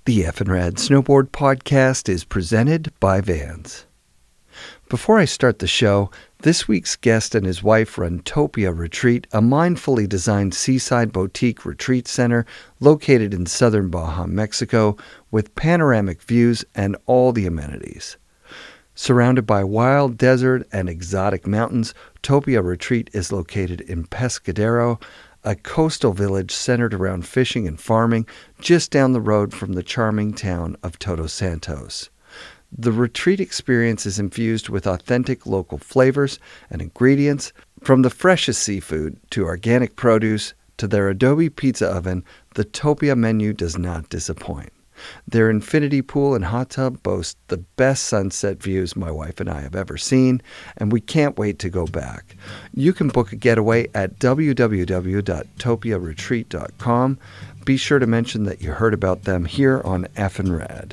The FnRad Snowboard Podcast is presented by Vans. Before I start the show, this week's guest and his wife run Topia Retreat, a mindfully designed seaside boutique retreat center located in southern Baja Mexico with panoramic views and all the amenities. Surrounded by wild desert and exotic mountains, Topia Retreat is located in Pescadero, a coastal village centered around fishing and farming just down the road from the charming town of Todos Santos. The retreat experience is infused with authentic local flavors and ingredients, from the freshest seafood to organic produce to their adobe pizza oven. The Topia menu does not disappoint. Their infinity pool and hot tub boast the best sunset views my wife and I have ever seen, and we can't wait to go back. You can book a getaway at www.topiaretreat.com. Be sure to mention that you heard about them here on FnRad.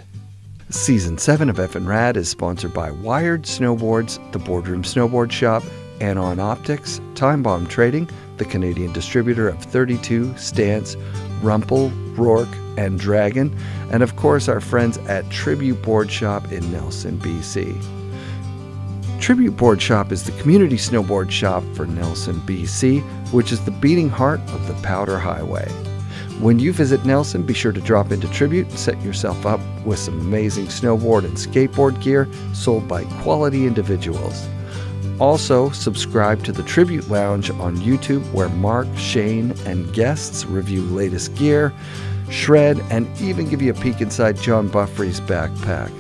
Season 7 of FnRad is sponsored by Wired Snowboards, the Boardroom Snowboard Shop, Anon Optics, Timebomb Trading, the Canadian distributor of 32, Stance, Rumpel, Rourke, and Dragon, and of course our friends at Tribute Board Shop in Nelson, BC. Tribute Board Shop is the community snowboard shop for Nelson, BC, which is the beating heart of the Powder Highway. When you visit Nelson, be sure to drop into Tribute and set yourself up with some amazing snowboard and skateboard gear sold by quality individuals. Also, subscribe to the Tribute Lounge on YouTube, where Mark, Shane, and guests review latest gear, shred, and even give you a peek inside John Buffrey's backpack.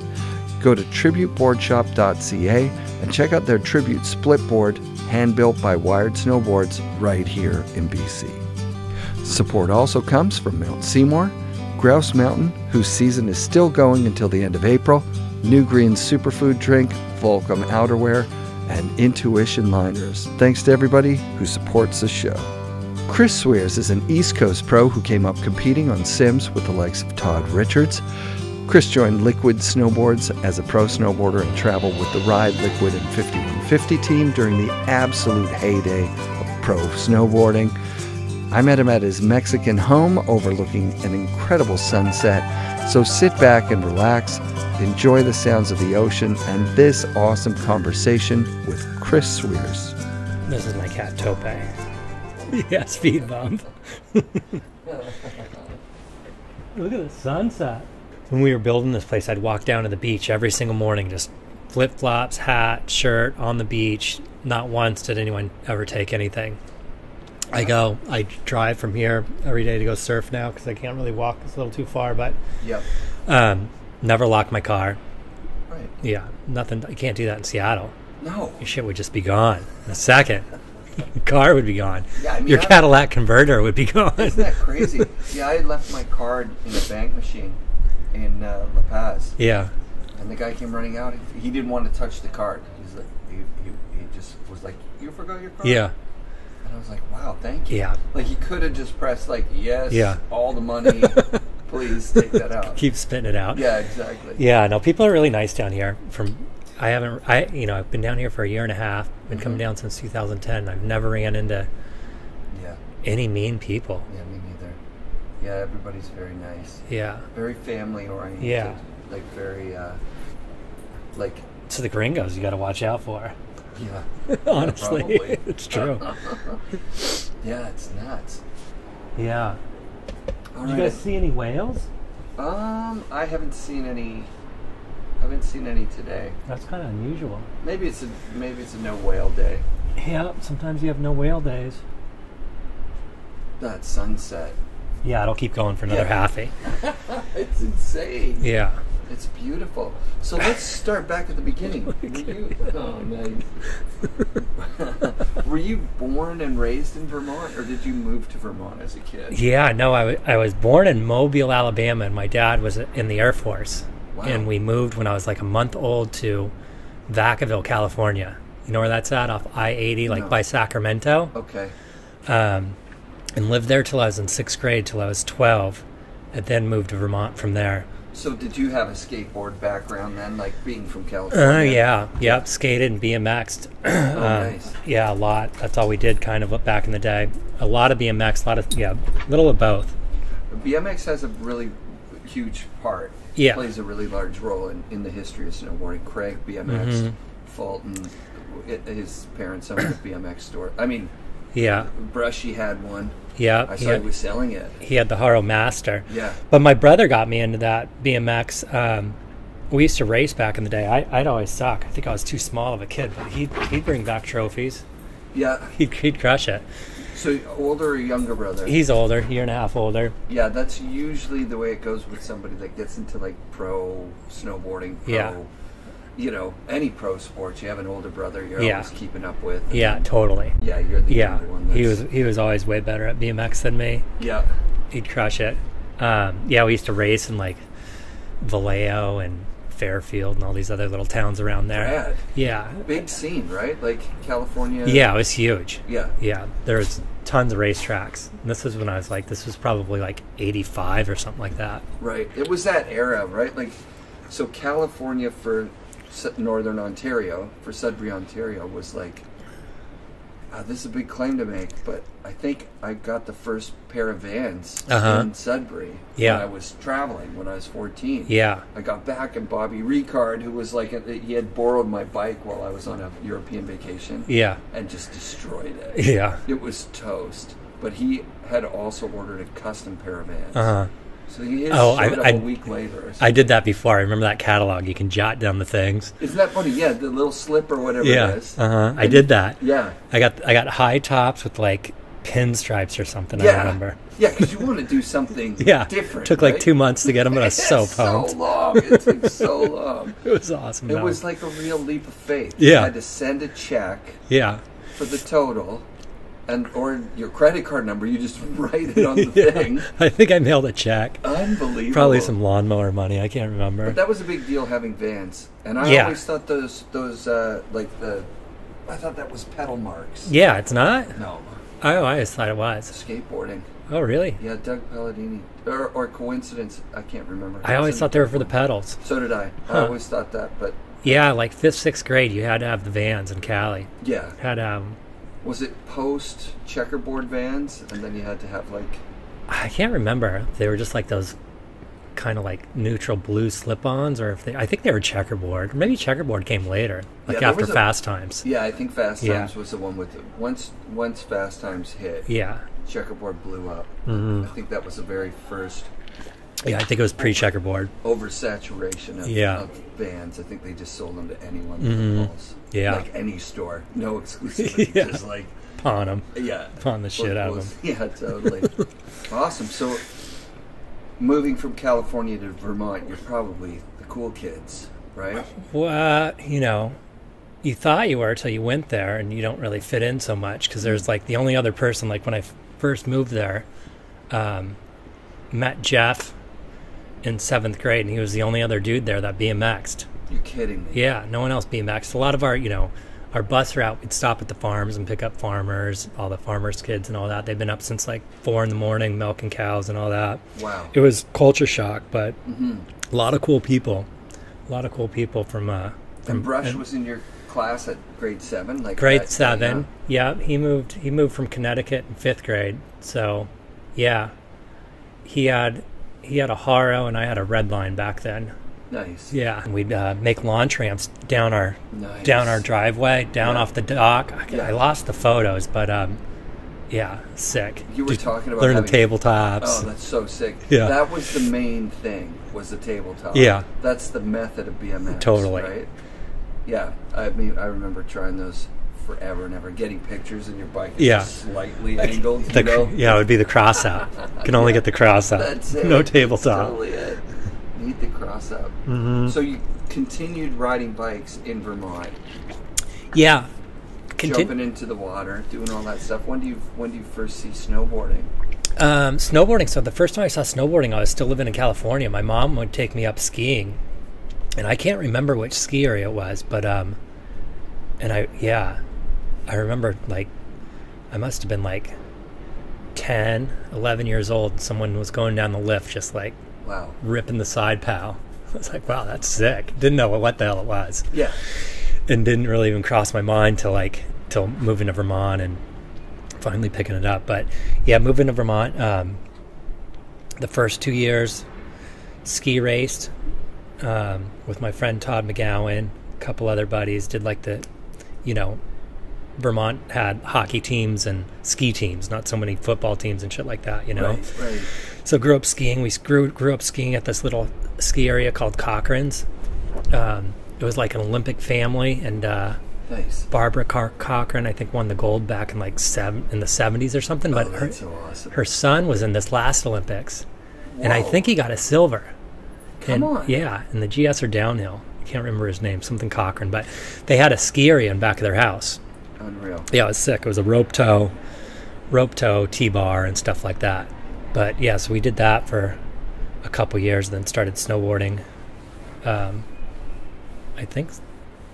Go to tributeboardshop.ca and check out their Tribute split board, hand-built by Wired Snowboards right here in BC. Support also comes from Mount Seymour, Grouse Mountain, whose season is still going until the end of April, New Green Superfood Drink, Volcom Outerwear, and Intuition Liners. Thanks to everybody who supports the show. Kris Swierz is an East Coast pro who came up competing on sims with the likes of Todd Richards. Kris joined Liquid Snowboards as a pro snowboarder and traveled with the Ride Liquid and 5150 team during the absolute heyday of pro snowboarding. I met him at his Mexican home overlooking an incredible sunset, so sit back and relax, enjoy the sounds of the ocean and this awesome conversation with Kris Swierz. This is my cat Tope. Yeah, speed bump. Look at the sunset. When we were building this place, I'd walk down to the beach every single morning, just flip-flops, hat, shirt, on the beach. Not once did anyone ever take anything. I drive from here every day to go surf now because I can't really walk. It's a little too far, but yep. Never lock my car. Right. Yeah, nothing. I can't do that in Seattle. No. Your shit would just be gone in a second. Your car would be gone. Yeah, I mean, your Cadillac converter would be gone. Isn't that crazy? Yeah, I had left my card in a bank machine in La Paz. Yeah. And the guy came running out. He didn't want to touch the card. He's like, he just was like, "You forgot your card?" Yeah. And I was like, "Wow, thank you." Yeah. Like he could have just pressed like, "Yes, yeah, all the money." Please take that out. Keep spitting it out. Yeah, exactly. Yeah, no, people are really nice down here. I've been down here for a year and a half. Been coming down since 2010. I've never ran into any mean people. Yeah, me neither. Yeah, everybody's very nice. Yeah. Very family oriented. Yeah. Like very, to the gringos you got to watch out for. Yeah. Honestly, yeah, it's true. Yeah, it's nuts. Yeah. All Did right. you guys see any whales? I haven't seen any. Haven't seen any today. That's kind of unusual. Maybe it's a no whale day. Yeah, sometimes you have no whale days. That sunset. Yeah, it'll keep going for another halfie. It's insane. Yeah. It's beautiful. So let's start back at the beginning. Were you born and raised in Vermont, or did you move to Vermont as a kid? Yeah, no, I was born in Mobile, Alabama, and my dad was in the Air Force. Wow. And we moved when I was like a month old to Vacaville, California. You know where that's at? Off I-80, like by Sacramento. Okay. And lived there till I was in 6th grade, till I was 12, and then moved to Vermont from there. So did you have a skateboard background then, like being from California? Yeah. Yep, skated and BMX'd. Nice. Yeah, a lot. That's all we did kind of back in the day. A lot of BMX, little of both. BMX has a really huge part. Yeah. Plays a really large role in the history of snowboarding. Craig, BMX, Fulton, his parents owned a BMX store. I mean, yeah. Brushie had one. Yeah. I saw he was selling it. He had the Haro Master. Yeah. But my brother got me into that BMX. We used to race back in the day. I'd always suck. I think I was too small of a kid, but he'd bring back trophies. Yeah. He'd crush it. So older or younger brother? He's older, year and a half older. Yeah, that's usually the way it goes with somebody that gets into like pro snowboarding, you know, any pro sports. You have an older brother you're always keeping up with. Yeah, totally. Yeah, you're the younger one. He was always way better at BMX than me. Yeah. He'd crush it. Yeah, we used to race in like Vallejo and Fairfield and all these other little towns around there. Rad. Yeah. Big scene, right? Like California. Yeah, it was huge. Yeah. Yeah, there's tons of racetracks. And this was when I was like, this was probably like 85 or something like that. Right. It was that era, right? Like, so California for Northern Ontario, for Sudbury, Ontario, was like, this is a big claim to make, but I think I got the first pair of Vans in Sudbury when I was traveling, when I was 14. Yeah. I got back and Bobby Ricard, who was like, he had borrowed my bike while I was on a European vacation. Yeah. And just destroyed it. Yeah. It was toast. But he had also ordered a custom pair of Vans. So he showed up a week later. I did that before. I remember that catalog. You can jot down the things. Isn't that funny? Yeah, the little slip or whatever it is. I did that. Yeah. I got high tops with like pinstripes or something, I remember. Yeah, because you want to do something different. It took like 2 months to get them, but I was so pumped. So long. It took so long. It was awesome. It was like a real leap of faith. Yeah. You had to send a check for the total. Or your credit card number, you just write it on the thing. I think I mailed a check. Unbelievable. Probably some lawnmower money. I can't remember. But that was a big deal having Vans, and I always thought those I thought that was pedal marks. Yeah, it's not. No. I always thought it was Skateboarding. Oh, really? Yeah, Doug Palladini, or coincidence. I can't remember. I always thought they were for the pedals. So did I. I always thought that, but yeah, like 5th, 6th grade, you had to have the Vans in Cali. Yeah. Had Was it post checkerboard Vans, and then you had to have like? I can't remember. They were just like those kind of like neutral blue slip-ons, or I think they were checkerboard. Maybe checkerboard came later, like after Fast Times. Yeah, I think Fast Times was the one with it. Once Fast Times hit. Yeah. Checkerboard blew up. I think that was the very first. Yeah, I think it was pre-checkerboard. Oversaturation of Vans. I think they just sold them to anyone with the balls. Yeah. Like any store. No exclusivity. Just like pawn them. Yeah. Pawn the shit out of them. Yeah, totally. Awesome. So moving from California to Vermont, you're probably the cool kids, right? Well, you thought you were till you went there, and you don't really fit in so much because there's like the only other person, like when I first moved there, met Jeff in 7th grade, and he was the only other dude there that BMX'd. You're kidding me. Yeah, no one else BMX'd. A lot of our bus route, we'd stop at the farms and pick up farmers, all the farmers' kids and all that. They've been up since like 4 a.m, milking cows and all that. Wow. It was culture shock, but a lot of cool people. A lot of cool people from and Brush was in your class at grade 7? Like grade 7. Yeah, he moved from Connecticut in 5th grade. So, yeah. He had a Haro and I had a Redline back then. Nice. Yeah, and we'd make launch ramps down our driveway, down off the dock. I lost the photos, but sick. You were talking about learning tabletopes. Oh, that's so sick. Yeah, that was the main thing. Was the tabletop. Yeah, that's the method of BMX. Totally. Right. Yeah, I mean, I remember trying those forever and ever. Getting pictures and your bike is just slightly angled. Yeah, it would be the cross out. Can only get the cross out. That's it. No tabletop. That's totally it. Need the cross up. So you continued riding bikes in Vermont. Yeah. Jumping into the water, doing all that stuff. When do you first see snowboarding? Snowboarding. So the first time I saw snowboarding, I was still living in California. My mom would take me up skiing, and I can't remember which ski area it was, but I remember like I must have been like 10, 11 years old. And someone was going down the lift, just like. Wow. Ripping the side pal. I was like, wow, that's sick. Didn't know what the hell it was. Yeah. And didn't really even cross my mind till moving to Vermont and finally picking it up. But yeah, moving to Vermont, the first 2 years, ski raced with my friend Todd McGowan, a couple other buddies. Did like the, you know, Vermont had hockey teams and ski teams, not so many football teams and shit like that, you know. Right. So grew up skiing. We grew up skiing at this little ski area called Cochrane's. It was like an Olympic family, and Nice. Barbara Cochran, I think, won the gold back in like in the 70s or something. But that's so awesome. her son was in this last Olympics, and I Whoa. think he got a silver. Come on. Yeah, in the GS or downhill. I can't remember his name, something Cochran. But they had a ski area in back of their house. Unreal. Yeah, it was sick. It was a rope tow, T-bar, and stuff like that. But yeah, so we did that for a couple years, and then started snowboarding. I think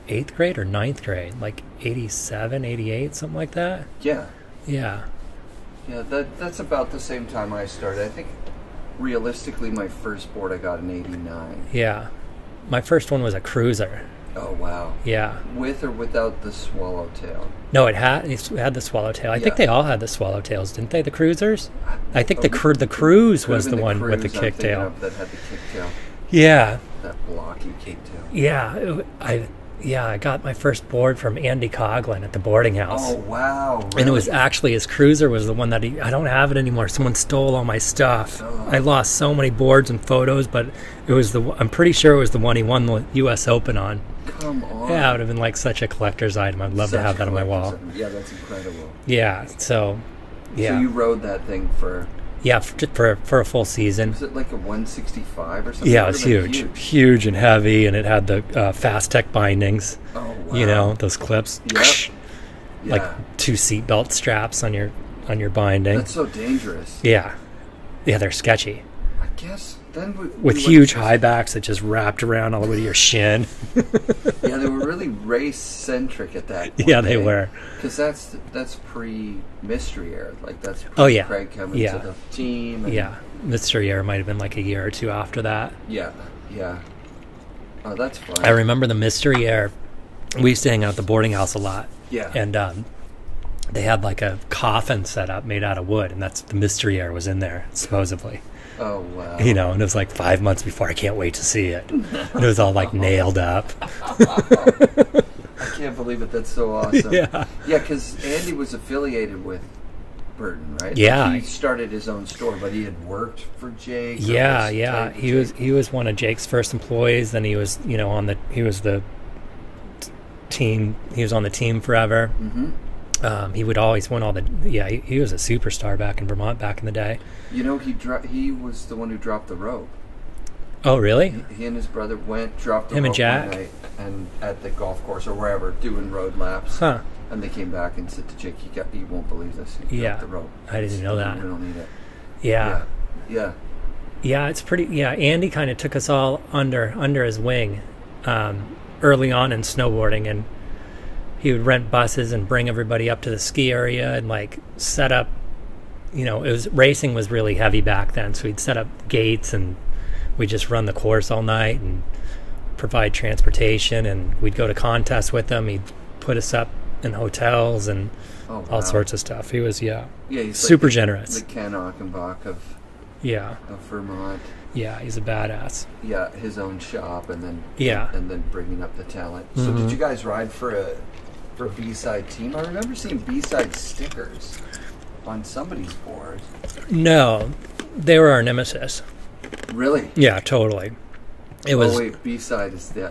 8th grade or 9th grade, like 87, 88, something like that. Yeah. Yeah. Yeah, that's about the same time I started. I think realistically my first board I got in 89. Yeah. My first one was a cruiser. Oh, wow. Yeah. With or without the swallowtail? No, it had the swallowtail. I think they all had the swallowtails, didn't they? The cruisers? I think the cruise was the one with the kicktail. That had the kicktail. Yeah. That blocky kicktail. Yeah. I got my first board from Andy Coughlin at the boarding house. Oh, wow. Really? And it was actually, his cruiser was the one that I don't have it anymore. Someone stole all my stuff. Oh. I lost so many boards and photos, but it was I'm pretty sure it was the one he won the U.S. Open on. Come on. Yeah, it would have been like such a collector's item. I'd love to have that on my wall. Yeah, that's incredible. Yeah, so, yeah. So you rode that thing for... Yeah, for a full season. Was it like a 165 or something? Yeah, it was huge and heavy, and it had the Fast-Tech bindings. Oh, wow. You know, those clips. Yep. Like Yeah. 2 seatbelt straps on your binding. That's so dangerous. Yeah, they're sketchy. I guess then With huge high backs that just wrapped around all the way to your shin. Yeah, they were really race-centric at that point. Yeah, they were. Because that's pre-Mystery Era. Like, that's Craig coming to the team. And Yeah, Mystery Era might have been like a year or two after that. Yeah. Oh, that's fun. I remember the Mystery Era. We used to hang out at the boarding house a lot. Yeah. And they had like a coffin set up made out of wood, and that's the Mystery Era was in there, supposedly. Oh, wow. You know, and it was like 5 months before. I can't wait to see it. And it was all like nailed up. I can't believe it. That's so awesome. Yeah. Yeah, because Andy was affiliated with Burton, right? Yeah. Like he started his own store, but he had worked for Jake. Yeah. He was one of Jake's first employees. Then he was, you know, on the team forever. Mm-hmm. He would always win all the. Yeah, he was a superstar back in Vermont back in the day. You know, he was the one who dropped the rope. Oh, really? He and his brother dropped the Him rope and Jack? one night and at the golf course or wherever doing road laps. Huh. And they came back and said to Jake, "You won't believe this. He dropped the rope." I didn't know that. We don't need it. Yeah. Yeah. It's pretty. Yeah, Andy kind of took us all under his wing early on in snowboarding, and he would rent buses and bring everybody up to the ski area and like set up. You know, racing was really heavy back then, so he'd set up gates and we'd just run the course all night and provide transportation, and we'd go to contests with him. He'd put us up in hotels and all sorts of stuff. He was he's super like generous. The Ken Achenbach of Vermont. Yeah, he's a badass. Yeah, his own shop, and then bringing up the talent. Mm-hmm. So did you guys ride for a B-side team? I remember seeing B-side stickers on somebody's board. No, they were our nemesis. Really? Yeah, totally. It was. Oh wait, B-side is the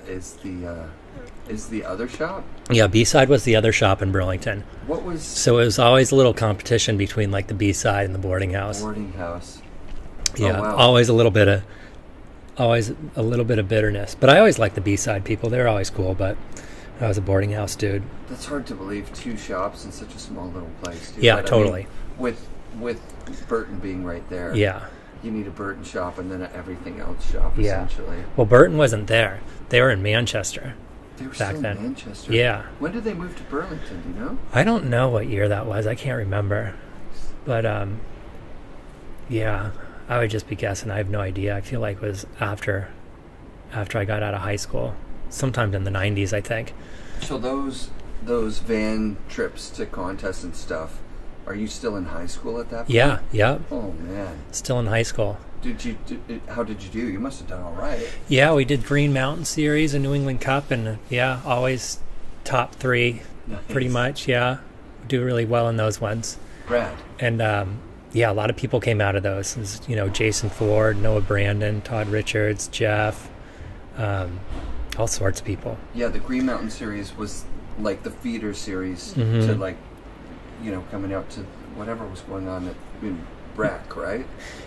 other shop? Yeah, B-side was the other shop in Burlington. What was? So it was always a little competition between like the B-side and the boarding house. Boarding house. Yeah, oh, wow. always a little bit of bitterness. But I always liked the B-side people. They were always cool. But I was a boarding house dude. That's hard to believe. 2 shops in such a small little place. Too. Yeah, but, totally. I mean, with Burton being right there. Yeah. You need a Burton shop and then an everything else shop, essentially. Well, Burton wasn't there. They were in Manchester. They were back still then. in Manchester? Yeah. When did they move to Burlington, do you know? I don't know what year that was. I can't remember. But, yeah, I would just be guessing. I have no idea. I feel like it was after I got out of high school. Sometime in the 90s, I think. So those van trips to contests and stuff, are you still in high school at that point? Yeah. Oh, man. Still in high school. How did you do? You must have done all right. Yeah, we did Green Mountain Series and New England Cup, and yeah, always top 3, Nice. pretty much. Yeah, do really well in those ones. Brad. And yeah, a lot of people came out of those. There's, you know, Jason Ford, Noah Brandon, Todd Richards, Jeff, all sorts of people. Yeah, the Green Mountain Series was like the feeder series Mm-hmm. to, like, you know, coming out to whatever was going on in Brack, right?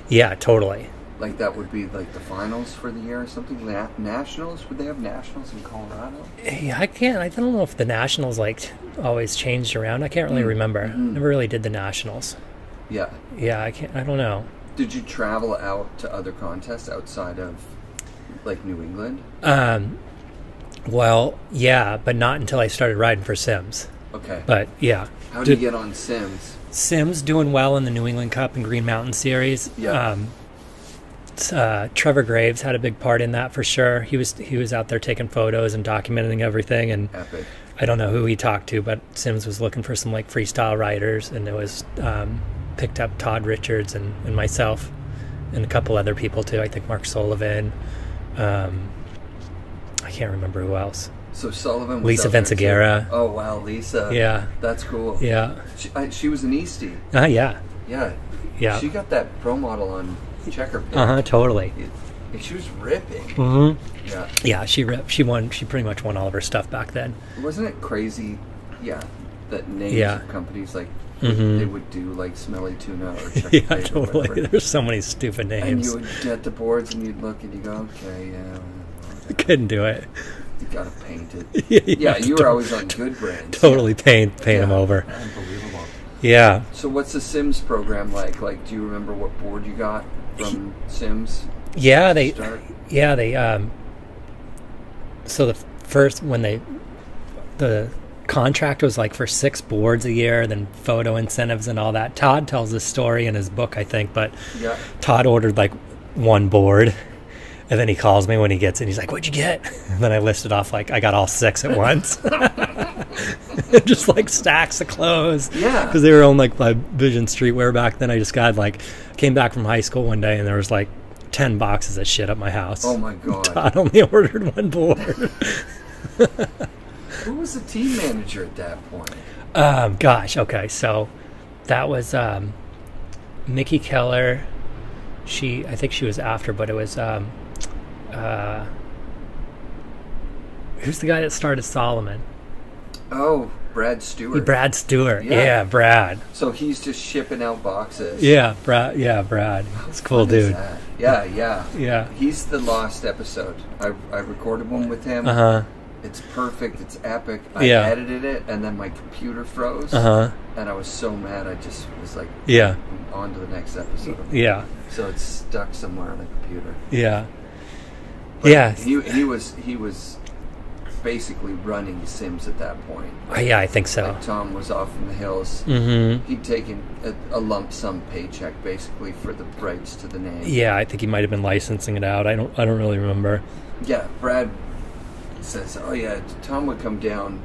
Yeah, totally. Like that would be like the finals for the year or something. Nationals? Would they have nationals in Colorado? Yeah, I don't know if the Nationals like always changed around. I can't really remember. Mm-hmm. Never really did the Nationals. Yeah. Yeah, I don't know. Did you travel out to other contests outside of like New England? Well, yeah, but not until I started riding for Sims. Okay. But yeah. How did you get on Sims? Sims doing well in the New England Cup and Green Mountain Series. Yeah. Trevor Graves had a big part in that for sure. He was out there taking photos and documenting everything, and Epic. I don't know who he talked to, but Sims was looking for some like freestyle riders, and it was picked up Todd Richards and myself and a couple other people too. I think Mark Sullivan. I can't remember who else. So Sullivan was Lisa out there Venceguera. too. Oh wow, Lisa. Yeah. That's cool. Yeah. She was an Eastie. Yeah. Yeah. Yeah. She got that pro model on Checker Pit. Totally. She was ripping. Mm-hmm. Yeah. Yeah, she ripped. She pretty much won all of her stuff back then. Wasn't it crazy? Yeah. That names Yeah. of companies like Mhm. they would do like Smelly Tuna or Checker Yeah, Pit or totally. whatever. There's so many stupid And names. you would get the boards and you'd look and you go, okay, yeah. Couldn't do it. You gotta paint it. Yeah, you were always on good brands. Totally paint them over. Unbelievable. Yeah. So what's the Sims program like? Like, do you remember what board you got from Sims? Yeah, they. Start? Yeah, they. So the first the contract was like for 6 boards a year, then photo incentives and all that. Todd tells this story in his book, I think, but Yeah. Todd ordered like 1 board. And then he calls me when he gets it. He's like, "What'd you get?" And then I listed off like I got all 6 at once, just like stacks of clothes. Yeah. Because they were on like by Vision Streetwear back then. I just got like came back from high school one day and there was like 10 boxes of shit at my house. Oh my god. Todd only ordered 1 board. Who was the team manager at that point? Gosh, okay, so that was Mickey Keller. I think she was after, but it was who's the guy that started Solomon? Oh, Brad Stewart. Brad Stewart. Yeah. Yeah, Brad. So he's just shipping out boxes. Yeah, Brad. Yeah, Brad. It's a cool What is dude. that? Yeah. Yeah. He's the lost episode. I recorded one with him. Uh-huh. It's perfect. It's epic. I Yeah. edited it, and then my computer froze. Uh-huh. And I was so mad. I just was like, Yeah. on to the next episode. Yeah. So it's stuck somewhere on the computer. Yeah. But Yeah. He was basically running Sims at that point. Yeah, I think so. Like Tom was off in the hills. Mm-hmm. He'd taken a lump sum paycheck basically for the rights to the name. Yeah, I think he might have been licensing it out. I don't really remember. Yeah, Brad says, oh yeah, Tom would come down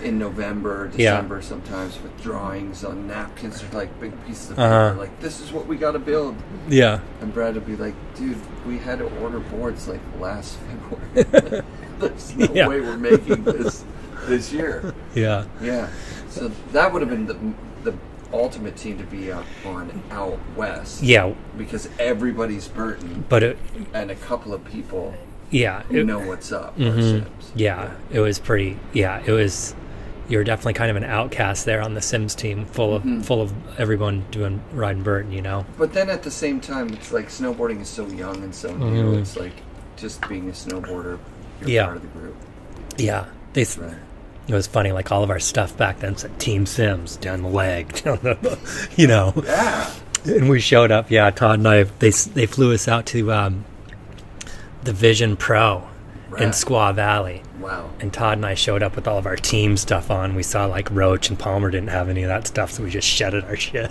in November, December sometimes with drawings on napkins or like big pieces of paper, like this is what we got to build. Yeah. And Brad would be like, dude, we had to order boards like last February. There's no way we're making this year. Yeah. Yeah. So that would have been the ultimate team to be on out west. Yeah. Because everybody's Burton, But and a couple of people yeah, who know what's up. Mm-hmm. Are Sims. Yeah, it was pretty. Yeah, it was. You were definitely kind of an outcast there on the Sims team, full of everyone riding Burton, you know. But then at the same time, it's like snowboarding is so young and so new. It's like just being a snowboarder, you're part of the group. Yeah, Right. It was funny. Like all of our stuff back then said Team Sims down the leg, you know. Yeah. And we showed up. Yeah, Todd and I. They flew us out to the Vision Pro in Squaw Valley. Wow. And Todd and I showed up with all of our team stuff on. We saw like Roach and Palmer didn't have any of that stuff, so we just shedded our shit.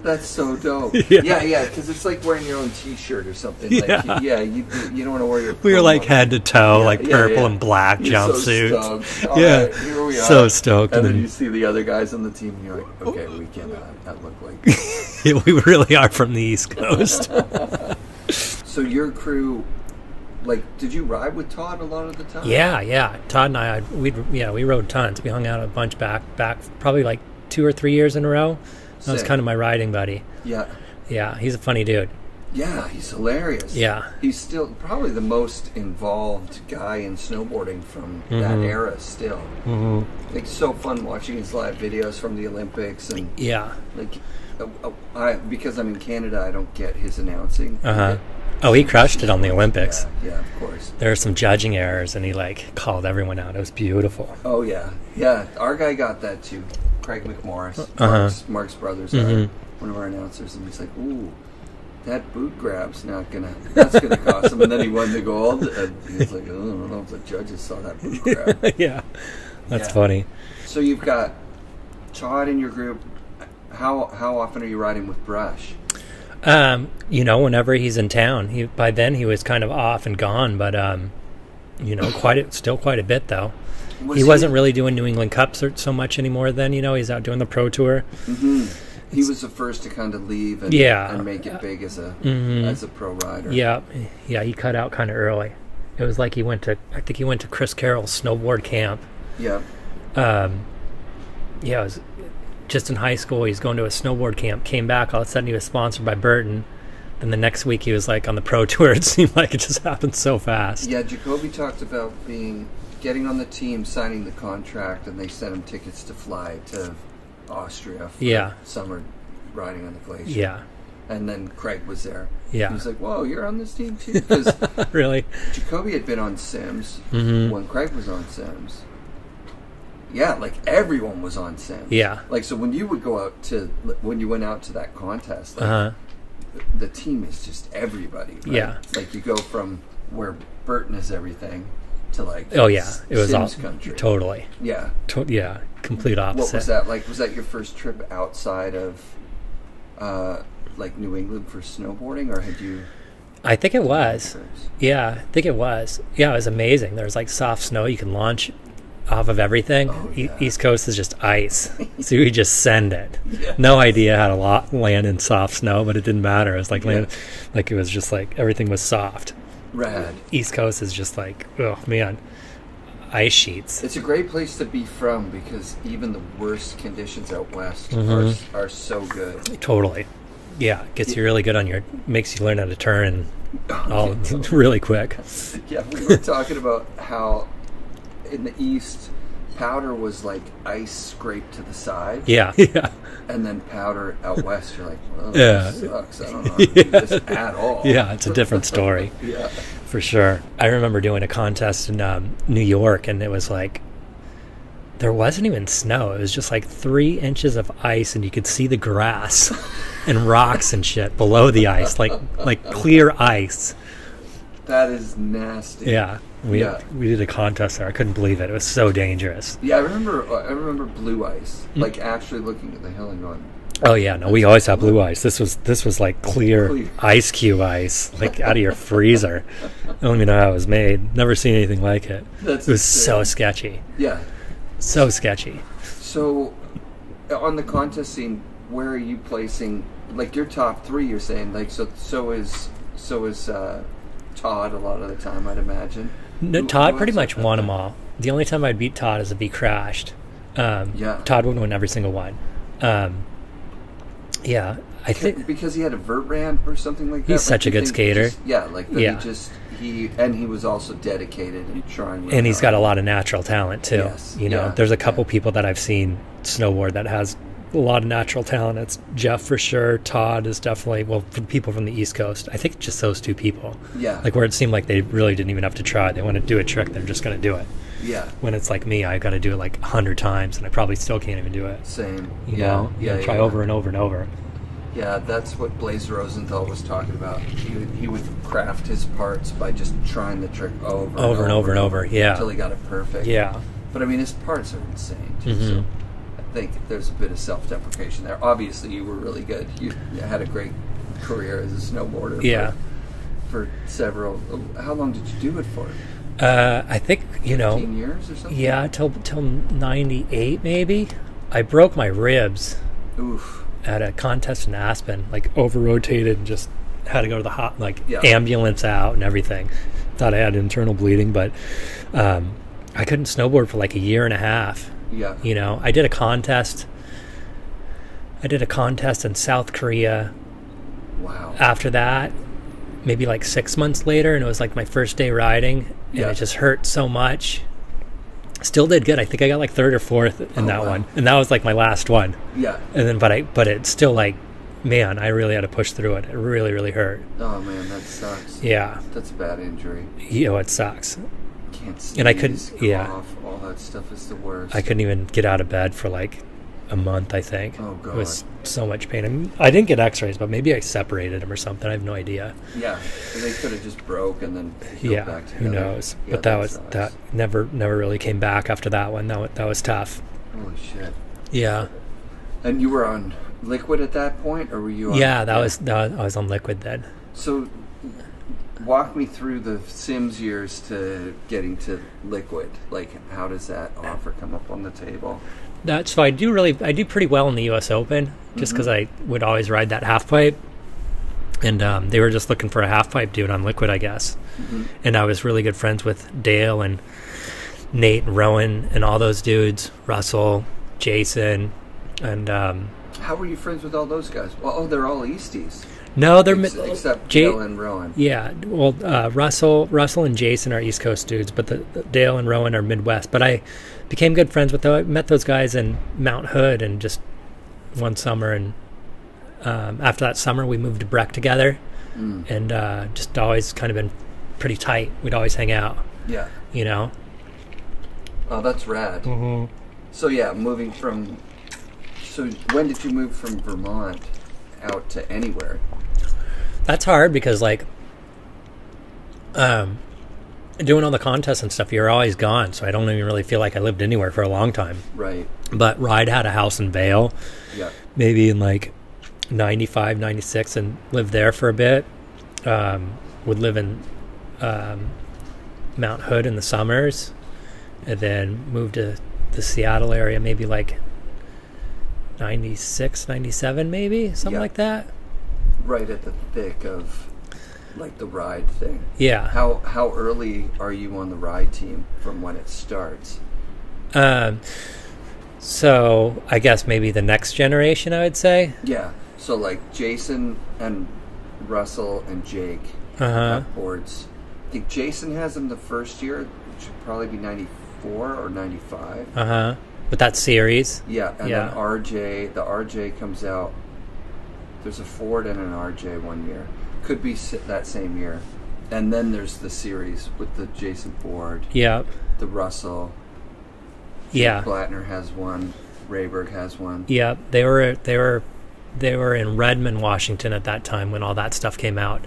That's so dope. Yeah, because it's like wearing your own T-shirt or something. Yeah. Like, you don't want to wear your. We were like head to toe, Yeah, like yeah, purple yeah. and black You're jumpsuits. So stoked. All Yeah. right, here we are. So stoked. And then you see the other guys on the team, and you're like, okay, we cannot look like. Yeah, we really are from the East Coast. So your crew, like, did you ride with Todd a lot of the time? Yeah. Todd and I, we rode tons. We hung out a bunch back probably like 2 or 3 years in a row. That was Sick. kind of my riding buddy. Yeah. Yeah, he's a funny dude. Yeah, he's hilarious. Yeah. He's still probably the most involved guy in snowboarding from that era still. Mm-hmm. It's so fun watching his live videos from the Olympics. And Yeah. like, because I'm in Canada, I don't get his announcing. Oh, he crushed it on the Olympics. Yeah, of course. There were some judging errors, and he like called everyone out. It was beautiful. Oh, yeah. Yeah, our guy got that too. Craig McMorris, Mark's brothers, one of our announcers, and he's like, ooh, that boot grab's that's gonna cost him. And then he won the gold, and he's like, oh, I don't know if the judges saw that boot grab. Yeah, that's funny. So you've got Todd in your group. How often are you riding with Brush? Whenever he's in town. By then he was kind of off and gone, but still quite a bit though. He wasn't really doing New England Cups so much anymore then, he's out doing the Pro Tour. Mm-hmm. He was the first to kind of leave and make it big as a pro rider. Yeah, he cut out kind of early. It was like he went to Chris Carroll's snowboard camp. Yeah. It was just in high school. He was going to a snowboard camp, came back, all of a sudden he was sponsored by Burton. Then the next week he was like on the Pro Tour. It seemed like it just happened so fast. Yeah, Jacoby talked about getting on the team, signing the contract, and they sent him tickets to fly to Austria for summer riding on the glacier. Yeah. And then Craig was there. Yeah. He was like, whoa, you're on this team too? Because really? Jacoby had been on Sims when Craig was on Sims. Yeah, like everyone was on Sims. Yeah. Like, so when you went out to that contest, like, the team is just everybody. Right? Yeah. Like you go from where Burton is everything to like it was Sims country. Totally. Yeah. Complete opposite. What was that like? Was that your first trip outside of like New England for snowboarding, or had you? I think it was. Yeah, I think it was. Yeah, it was amazing. There was like soft snow. You can launch off of everything. East Coast is just ice, so you just send it. No idea how to land in soft snow, but it didn't matter. It was like it was just like everything was soft. Rad. East Coast is just like, oh man, ice sheets. It's a great place to be from because even the worst conditions out west are so good. Totally. Yeah, gets you really good makes you learn how to turn all really quick. Yeah, we were talking about how in the east, powder was like ice scraped to the side. Yeah. And then powder out west, you're like, well, Yeah. this sucks. I don't know how to do this at all. Yeah, it's a different story. Yeah. For sure. I remember doing a contest in New York, and it was like, there wasn't even snow. It was just like 3 inches of ice, and you could see the grass and rocks and shit below the ice, like clear ice. That is nasty. Yeah. We did a contest there. I couldn't believe it. It was so dangerous. Yeah, I remember blue ice, like actually looking at the hill and going, oh yeah, no, we always have blue ice. This was like clear ice cube ice, like out of your freezer. I don't even know how it was made. Never seen anything like it. It was so sketchy. Yeah. So sketchy. So, on the contest scene, where are you placing? Like your top 3, you're saying. Like so is Todd a lot of the time, I'd imagine. No, Todd pretty much won them all. The only time I'd beat Todd is if he crashed. Todd would win every single one. Yeah, I think because he had a vert ramp or something like that. He's such a good skater. He was also dedicated and trying. And he's got a lot of natural talent too. Yes. There's a couple people that I've seen snowboard that has a lot of natural talent. It's Jeff for sure. Todd is definitely, for people from the East Coast. I think just those 2 people. Yeah. Like where it seemed like they really didn't even have to try. They want to do a trick, they're just going to do it. Yeah. When it's like me, I got to do it like 100 times, and I probably still can't even do it. Same. You know? Try over and over and over. Yeah, that's what Blaze Rosenthal was talking about. He would craft his parts by just trying the trick over and over. Yeah. Until he got it perfect. Yeah. But I mean, his parts are insane too. So think there's a bit of self-deprecation there. Obviously, you were really good. You had a great career as a snowboarder. Yeah. For several. How long did you do it for? I think 15 years or something. Yeah, till '98 maybe. I broke my ribs. Oof. At a contest in Aspen, like over-rotated and just had to go to the ambulance out and everything. Thought I had internal bleeding, but I couldn't snowboard for like a year and a half. Yeah. I did a contest. In South Korea. Wow. After that, maybe like 6 months later, and it was like my first day riding, and it just hurt so much. Still did good. I think I got like third or fourth in that one, and that was like my last one. Yeah. And then, but it's still like, man, I really had to push through it. It really, really hurt. Oh man, that sucks. Yeah. That's a bad injury. It sucks. Can't sneeze, and I couldn't. Cough, all that stuff is the worst. I couldn't even get out of bed for like a month, I think. Oh god. It was so much pain. I didn't get X-rays, but maybe I separated them or something. I have no idea. Yeah, they could have just broke and then healed back together. Who knows? Yeah, but that never really came back after that one. That was tough. Holy shit. Yeah. And you were on Liquid at that point, or were you on? Yeah, I was on Liquid then. So, walk me through the Sims years to getting to Liquid. Like, how does that offer come up on the table? So I do pretty well in the U.S. Open, just because I would always ride that half pipe, and they were just looking for a half pipe dude on Liquid, I guess. And I was really good friends with Dale and Nate and Rowan and all those dudes, Russell, Jason, and how were you friends with all those guys? Well, they're all Easties. No, they're except Dale and Rowan. Yeah, well, Russell and Jason are East Coast dudes, but the Dale and Rowan are Midwest. But I became good friends with them. I met those guys in Mount Hood, and just one summer, and after that summer, we moved to Breck together, and just always kind of been pretty tight. We'd always hang out. Yeah. Oh, that's rad. So yeah, So when did you move from Vermont out to anywhere? That's hard because like doing all the contests and stuff, you're always gone, so I don't even really feel like I lived anywhere for a long time. Right. But Ride had a house in Vail, maybe in like 95, 96, and lived there for a bit. Would live in Mount Hood in the summers, and then moved to the Seattle area maybe like 96, 97 maybe, something like that. Right at the thick of like the ride thing. Yeah. How early are you on the ride team from when it starts? So I guess maybe the next generation, I would say. Yeah. So like Jason and Russell and Jake have boards. I think Jason has them the first year, which should probably be 94 or 95. But that series. Yeah, and then RJ, the RJ comes out. There's a Ford and an RJ one year. Could be that same year. And then there's the series with the Jason Ford. Yeah. The Russell. Yeah. Blattner has one. Rayberg has one. Yeah, they were in Redmond, Washington at that time when all that stuff came out.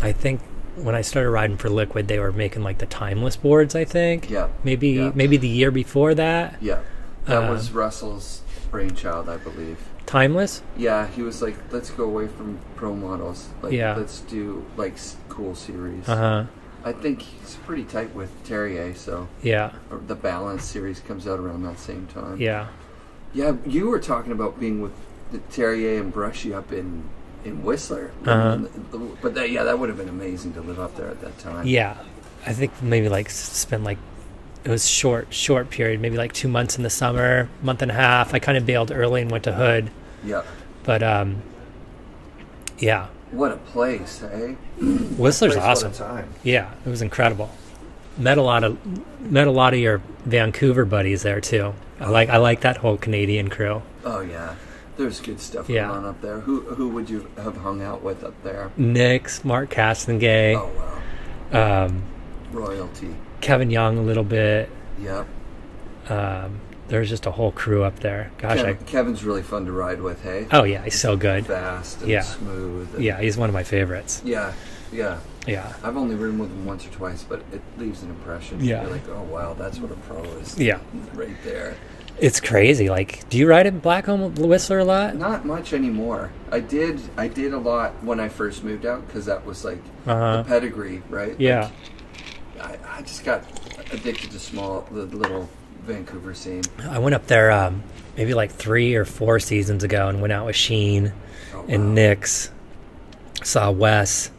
I think when I started riding for Liquid, they were making like the timeless boards, I think. Yeah. Maybe the year before that. Yeah. That was Russell's brainchild, I believe. Timeless? Yeah, he was like, let's go away from pro models. Like, let's do like cool series. I think he's pretty tight with Terry, so the Balance series comes out around that same time. Yeah. Yeah, you were talking about being with the Terry and Brushie up in Whistler. But that would have been amazing to live up there at that time. Yeah. I think maybe like spend like, it was short period, maybe like 2 months in the summer, month and a half. I kind of bailed early and went to Hood. Yeah. But yeah. What a place, eh? Whistler's awesome. What a time. Yeah, it was incredible. Met a lot of your Vancouver buddies there too. I like that whole Canadian crew. Oh yeah. There's good stuff going on up there. Who would you have hung out with up there? Nick's, Mark Castengay. Oh wow. Royalty. Kevin Young a little bit. Yep. There's just a whole crew up there. Gosh, Kevin's really fun to ride with, hey? Oh yeah, he's so good. Fast and smooth. And he's one of my favorites. Yeah. I've only ridden with him once or twice, but it leaves an impression. Yeah. You're like, oh wow, that's what a pro is. Yeah. Right there. It's crazy. Like, do you ride a Blackcomb Whistler a lot? Not much anymore. I did a lot when I first moved out because that was like the pedigree, right? Yeah. Like, I just got addicted to the little Vancouver scene. I went up there maybe like 3 or 4 seasons ago and went out with Sheen and Nix. Saw Wes,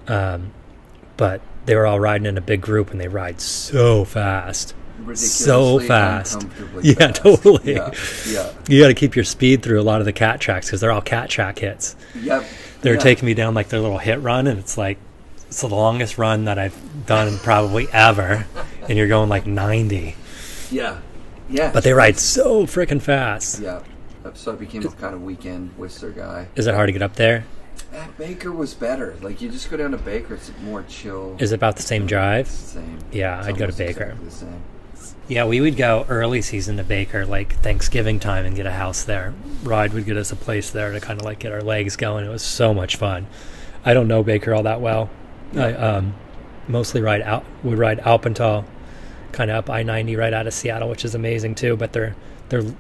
but they were all riding in a big group and they ride so fast. So fast. Yeah, fast. Totally. Yeah. You got to keep your speed through a lot of the cat tracks because they're all cat track hits. Yep. They're taking me down like their little hit run, and it's like it's the longest run that I've done probably ever, and you're going like 90. Yeah. But they ride so freaking fast. Yeah. So I became a kind of weekend Whistler guy. Is it hard to get up there? Baker was better. Like, you just go down to Baker, it's more chill. Is it about the same drive? It's the same. Yeah, It's I'd go to almost Baker. exactly the same. Yeah, we would go early season to Baker, like Thanksgiving time, and get a house there. Ride would get us a place there to kind of like get our legs going. It was so much fun. I don't know Baker all that well. I mostly would ride Alpental, kind of up I-90 right out of Seattle, which is amazing too. But their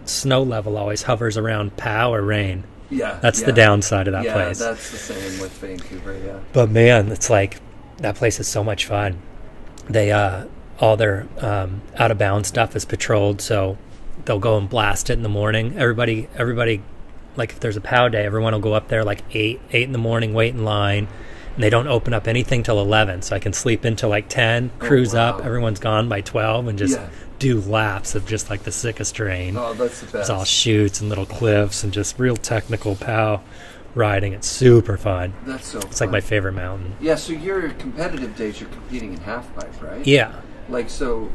snow level always hovers around POW or rain. Yeah, that's the downside of that place. Yeah, that's the same with Vancouver. Yeah, but man, it's like that place is so much fun. They all their out of bounds stuff is patrolled, so they'll go and blast it in the morning. Everybody, like if there's a POW day, everyone will go up there like 8 in the morning, wait in line, and they don't open up anything till 11. So I can sleep until like 10, cruise up. Everyone's gone by 12, and just do laps of just like the sickest terrain. Oh, that's the best. It's all chutes and little cliffs and just real technical POW riding. It's super fun. That's so. It's like my favorite mountain. Yeah. So your competitive days, you're competing in half pipe, right? Yeah. Like, so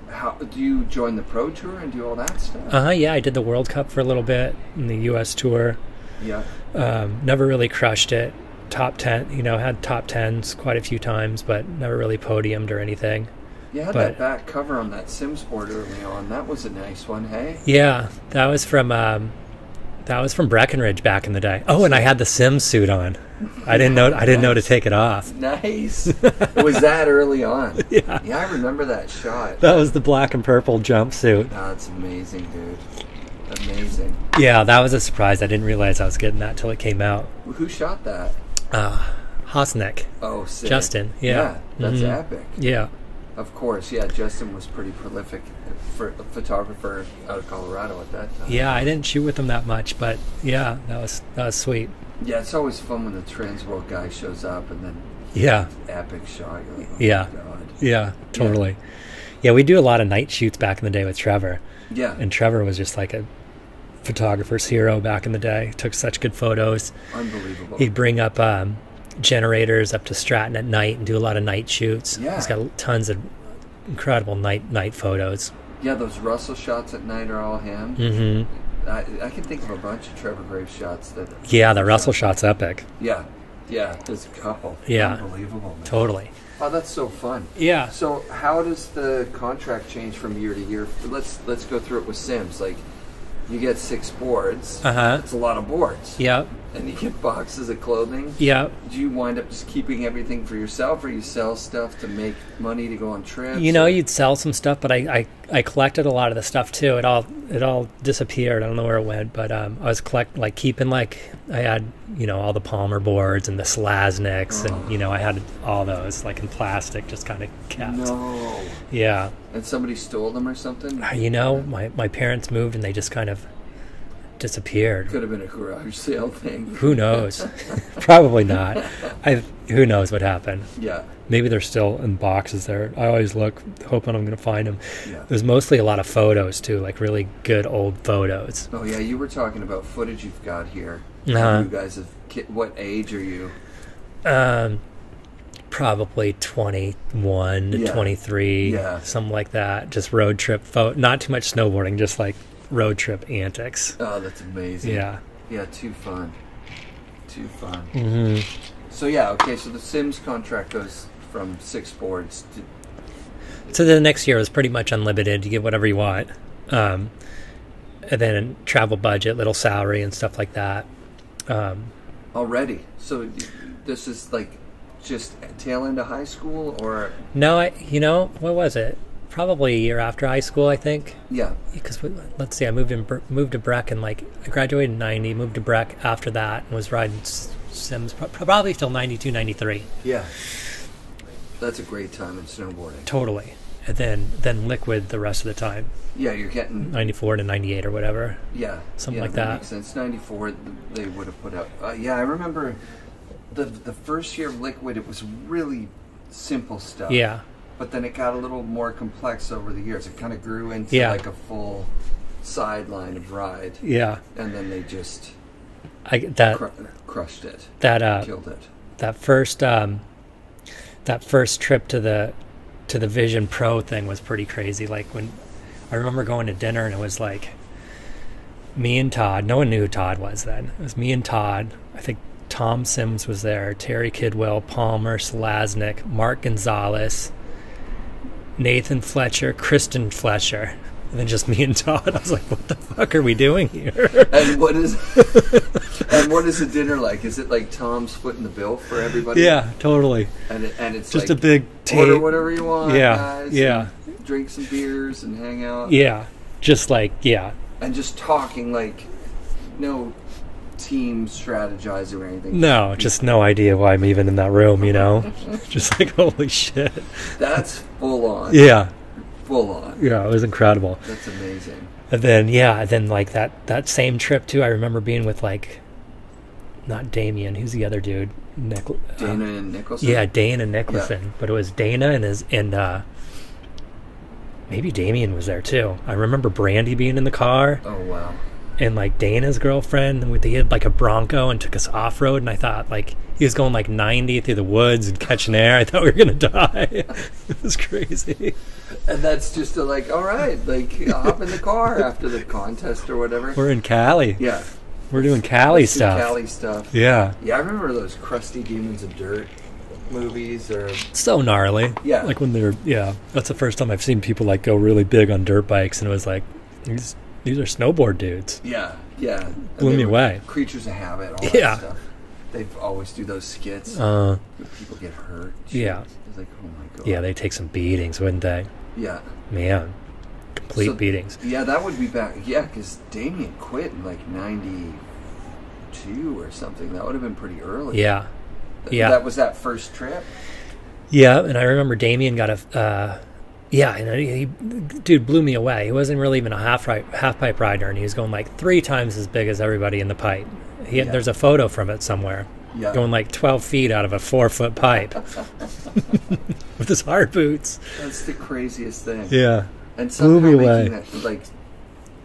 how do you join the pro tour and do all that stuff? Yeah, I did the World Cup for a little bit and the US tour. Yeah. Never really crushed it. Top 10, had top 10s quite a few times, but never really podiumed or anything. You had that back cover on that Sims board early on. That was a nice one, hey? Yeah, that was from Breckenridge back in the day. Oh, and I had the Sims suit on. I didn't know to take it off. Nice. Was that early on? Yeah. Yeah, I remember that shot. That was the black and purple jumpsuit. Oh, that's amazing, dude. Amazing. Yeah, that was a surprise. I didn't realize I was getting that till it came out. Who shot that? Hosnick. Oh, sick. Justin. Yeah. That's epic. Yeah. Of course, yeah. Justin was pretty prolific for a photographer out of Colorado at that time. Yeah, I didn't shoot with him that much, but yeah, that was sweet. Yeah, it's always fun when the Transworld guy shows up and then epic shot. You're like, oh my God. Yeah, totally. Yeah, we do a lot of night shoots back in the day with Trevor. Yeah. And Trevor was just like a photographer's hero back in the day. Took such good photos. Unbelievable. He'd bring up generators up to Stratton at night and do a lot of night shoots. Yeah. He's got tons of incredible night photos. Yeah, those Russell shots at night are all him. Mm-hmm. I can think of a bunch of Trevor Graves shots that. Yeah, the Russell shot's epic. Yeah, there's a couple. Yeah, unbelievable. Man. Totally. Oh, that's so fun. Yeah. So, how does the contract change from year to year? Let's go through it with Sims. Like, you get 6 boards. It's a lot of boards. Yep. And you get boxes of clothing. Yep. Do you wind up just keeping everything for yourself, or you sell stuff to make money to go on trips? You'd sell some stuff, but I collected a lot of the stuff too. It all disappeared. I don't know where it went, but I was keeping I had all the Palmer boards and the Slasniks, and I had all those like in plastic, just kind of kept. No. Yeah. And somebody stole them or something? My parents moved and they just kind of disappeared. Could have been a garage sale thing. Who knows? Probably not. Who knows what happened? Yeah. Maybe they're still in boxes there. I always look, hoping I'm going to find them. Yeah. There's mostly a lot of photos too, like really good old photos. Oh yeah, you were talking about footage you've got here. Uh-huh. You guys have. What age are you? Probably 21, 23, something like that. Just road trip not too much snowboarding, just like road trip antics. Oh, that's amazing. Yeah. Yeah, too fun. Mm-hmm. So okay, so the Sims contract goes from 6 boards to... So the next year was pretty much unlimited. You get whatever you want. And then travel budget, little salary and stuff like that. Already? So this is like just tail end of high school, or... No, what was it? probably a year after high school, I think. Yeah. Because let's see, I moved to Breck and like I graduated in 90, moved to Breck after that, and was riding sims probably till 92, 93. Yeah. That's a great time in snowboarding. Totally. And then Liquid the rest of the time. Yeah, you're getting 94 to 98 or whatever. Yeah, something like that. Makes sense. 94, they would have put out. Yeah, I remember the first year of Liquid. It was really simple stuff. Yeah. But then it got a little more complex over the years. It kind of grew into like a full sideline of ride. Yeah. And then they just crushed it. Killed it. That first trip to the Vision Pro thing was pretty crazy. Like when I remember going to dinner and it was like me and Todd. No one knew who Todd was then. It was me and Todd. I think Tom Sims was there, Terry Kidwell, Palmer, Selaznick, Mark Gonzalez, Nathan Fletcher, Kristen Fletcher, and then just me and Todd. I was like, what the fuck are we doing here? And what is the dinner like? Is it like Tom's footing the bill for everybody? Yeah, totally. And it's just like, a big order whatever you want, guys. Yeah. Drink some beers and hang out. Yeah. Just like, yeah. And just talking, like, no team strategizing or anything. No, just no idea why I'm even in that room, you know? Just like, holy shit. That's full on. Yeah. Full on. Yeah, it was incredible. That's amazing. And then like that same trip too, I remember being with like, not Damien, who's the other dude? Dana and Nicholson? Yeah, Dana Nicholson. Yeah. But it was Dana and maybe Damien was there too. I remember Brandy being in the car. Oh, wow. And like Dana's girlfriend, and they had like a Bronco and took us off road, and I thought like he was going like 90 through the woods and catching air. I thought we were gonna die. It was crazy. And that's just like, all right, like hop in the car after the contest or whatever. We're in Cali. Yeah, we're doing Cali stuff. Cali stuff. Yeah. Yeah, I remember those Crusty Demons of Dirt movies. Or so gnarly. Yeah. Like when they're that's the first time I've seen people like go really big on dirt bikes, and it was like these are snowboard dudes. Yeah, yeah. Blew me away. Creatures of Habit, all that stuff. They always do those skits. People get hurt. Yeah. It's like, oh my god. Yeah, they take some beatings, wouldn't they? Yeah. Man. Complete beatings. Yeah, that would be back. Yeah, because Damien quit in like 92 or something. That would have been pretty early. Yeah. Yeah. That was that first trip? Yeah, and I remember Damien got a... and he dude blew me away. He wasn't really even a half pipe rider, and he was going like 3 times as big as everybody in the pipe. There's a photo from it somewhere. Yeah. Going like 12 feet out of a 4-foot pipe with his hard boots. That's the craziest thing. Yeah, and somehow blew me away. That, like,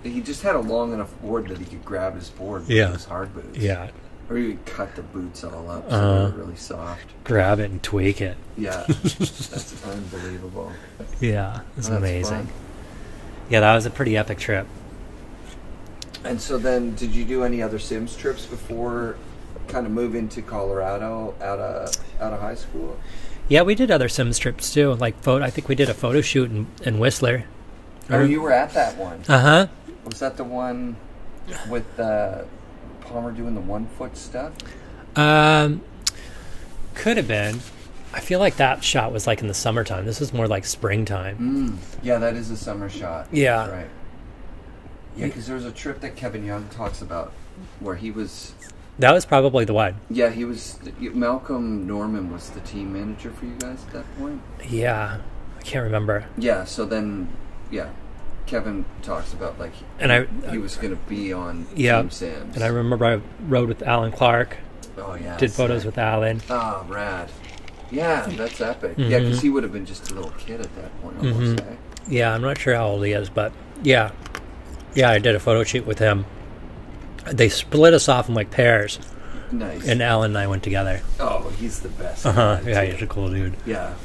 he just had a long enough board that he could grab his board with his hard boots. Yeah. Or you could cut the boots all up so they were really soft. Grab it and tweak it. Yeah. That's unbelievable. Yeah. It's amazing. Fun. Yeah, that was a pretty epic trip. And so then, did you do any other Sims trips before kind of moving to Colorado out of high school? Yeah, we did other Sims trips too. Like I think we did a photo shoot in Whistler. Oh, you were at that one? Uh-huh. Was that the one with Palmer doing the 1-foot stuff? Could have been. I feel like that shot was like in the summertime. This was more like springtime. Yeah, that is a summer shot. Yeah. That's right. Yeah, because there was a trip that Kevin Young talks about where he was... That was probably the one. Yeah, he was... Malcolm Norman was the team manager for you guys at that point? Yeah. I can't remember. Yeah, so then... Yeah. Kevin talks about like he was going to be on Team Sims. And I remember I rode with Alan Clark. Oh, yeah. Did photos with Alan. Oh, rad. Yeah, that's epic. Yeah, because he would have been just a little kid at that point, almost. Yeah, I'm not sure how old he is, but yeah. Yeah, I did a photo shoot with him. They split us off in like pairs. Nice. And Alan and I went together. Oh, he's the best. Yeah, he's a cool dude. Yeah.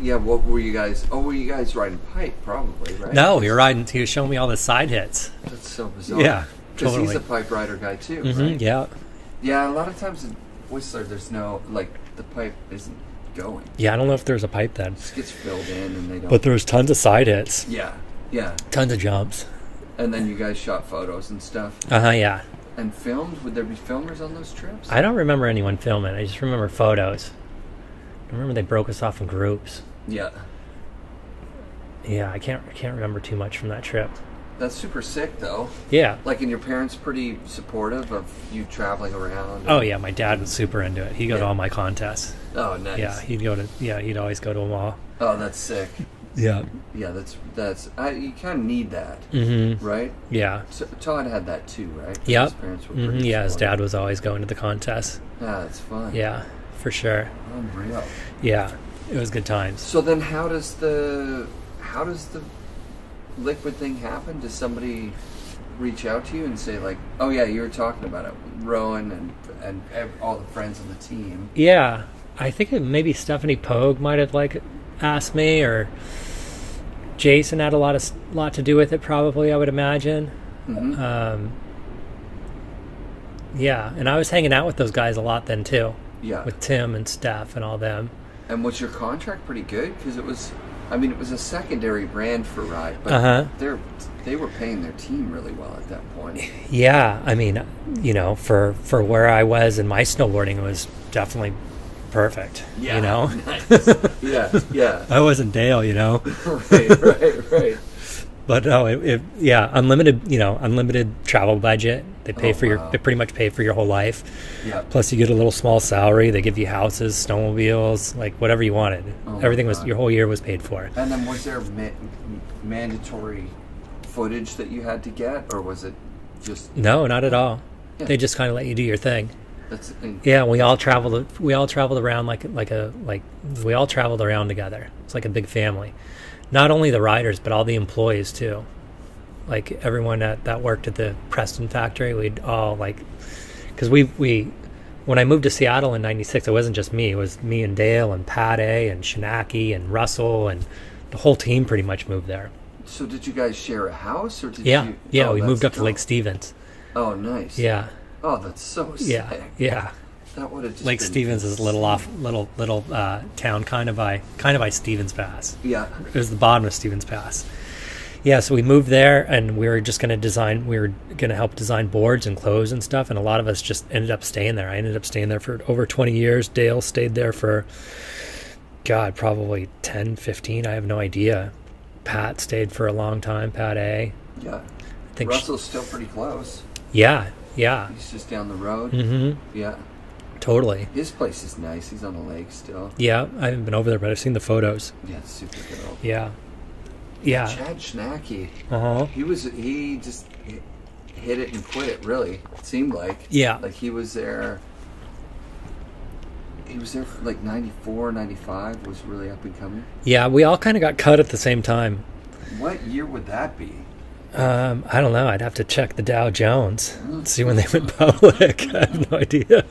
Yeah, what were you guys... Oh, were you guys riding pipe, probably, right? No, he was showing me all the side hits. That's so bizarre. Yeah, because totally. he's a pipe rider guy, too, right? Yeah. Yeah, a lot of times in Whistler, there's no... Like, the pipe isn't going. Yeah, I don't know if there's a pipe then. It just gets filled in and they don't... But there's tons of side hits. Yeah, yeah. Tons of jumps. And then you guys shot photos and stuff? Yeah. And filmed? Would there be filmers on those trips? I don't remember anyone filming. I just remember photos. I remember they broke us off in groups. Yeah. Yeah, I can't remember too much from that trip. That's super sick, though. Yeah. Like, and your parents pretty supportive of you traveling around? Oh, yeah, my dad was super into it. He'd go to all my contests. Oh, nice. Yeah, he'd always go to them all. Oh, that's sick. Yeah. Yeah, that's you kind of need that, right? Yeah. So, Todd had that too, right? Yep. His parents were pretty Yeah, his supportive. dad was always going to the contests. Yeah, that's fun. Yeah, for sure. Unreal. Yeah, it was good times. So then how does the Liquid thing happen? Does somebody reach out to you and say, like, oh yeah, you were talking about it, Rowan and all the friends on the team? Yeah, I think maybe Stephanie Pogue might have like asked me, or Jason had a lot to do with it, probably, I would imagine. Yeah, and I was hanging out with those guys a lot then too. Yeah. With Tim and Steph and all them. And was your contract pretty good? Because it was a secondary brand for Ride, but they were paying their team really well at that point. Yeah, I mean, you know, for where I was in my snowboarding, it was definitely perfect. Yeah, you know. Nice. Yeah. I wasn't Dale, you know. Right. But no, unlimited travel budget. They pay they pretty much pay for your whole life. Yeah. Plus, you get a little small salary. They give you houses, snowmobiles, like whatever you wanted. Everything was, your whole year was paid for. And then was there mandatory footage that you had to get, or was it just? No, not at all. Yeah. They just kind of let you do your thing. That's yeah. We all traveled around we all traveled around together. It's like a big family. Not only the riders, but all the employees too. Like everyone that worked at the Preston factory, we'd all because when I moved to Seattle in '96, it wasn't just me. It was me and Dale and Pat A and Shinaki and Russell, and the whole team pretty much moved there. So did you guys share a house, or did you? Yeah, we moved up dope. to Lake Stevens. Oh, nice. Yeah. Oh, that's so sick. Yeah. That would have just Lake been... Stevens is a little town kind of by Stevens Pass. Yeah. It was the bottom of Stevens Pass. Yeah, so we moved there, and we were just going to help design boards and clothes and stuff, and a lot of us just ended up staying there. I ended up staying there for over 20 years. Dale stayed there for, God, probably 10, 15, I have no idea. Pat stayed for a long time, Pat A. Yeah. I think Russell's still pretty close. Yeah. He's just down the road. Mm-hmm. Yeah. Totally. His place is nice. He's on the lake still. Yeah, I haven't been over there, but I've seen the photos. Yeah, it's super good. Yeah. Chad Schnacky. He just hit it and quit it, really. It seemed like. Yeah. Like he was there for like 94, 95, was really up and coming. Yeah, we all kind of got cut at the same time. What year would that be? I don't know. I'd have to check the Dow Jones, see when they went public. I have no idea.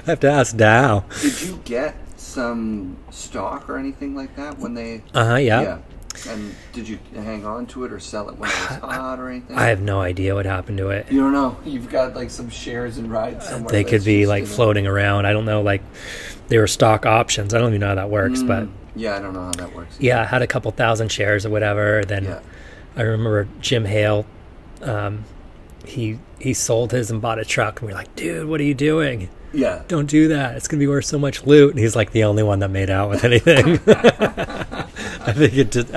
I have to ask Dow. Did you get some stock or anything like that when they... Yeah. And did you hang on to it or sell it when it was hot or anything? I have no idea what happened to it. You don't know? You've got like some shares and rides somewhere. They could be like floating around. I don't know. Like they were stock options. I don't even know how that works, but... Yeah, I don't know how that works. Yeah, I had a couple thousand shares or whatever. Then I remember Jim Hale, he sold his and bought a truck. And we were like, dude, what are you doing? Yeah. Don't do that. It's going to be worth so much loot. And he's like the only one that made out with anything. I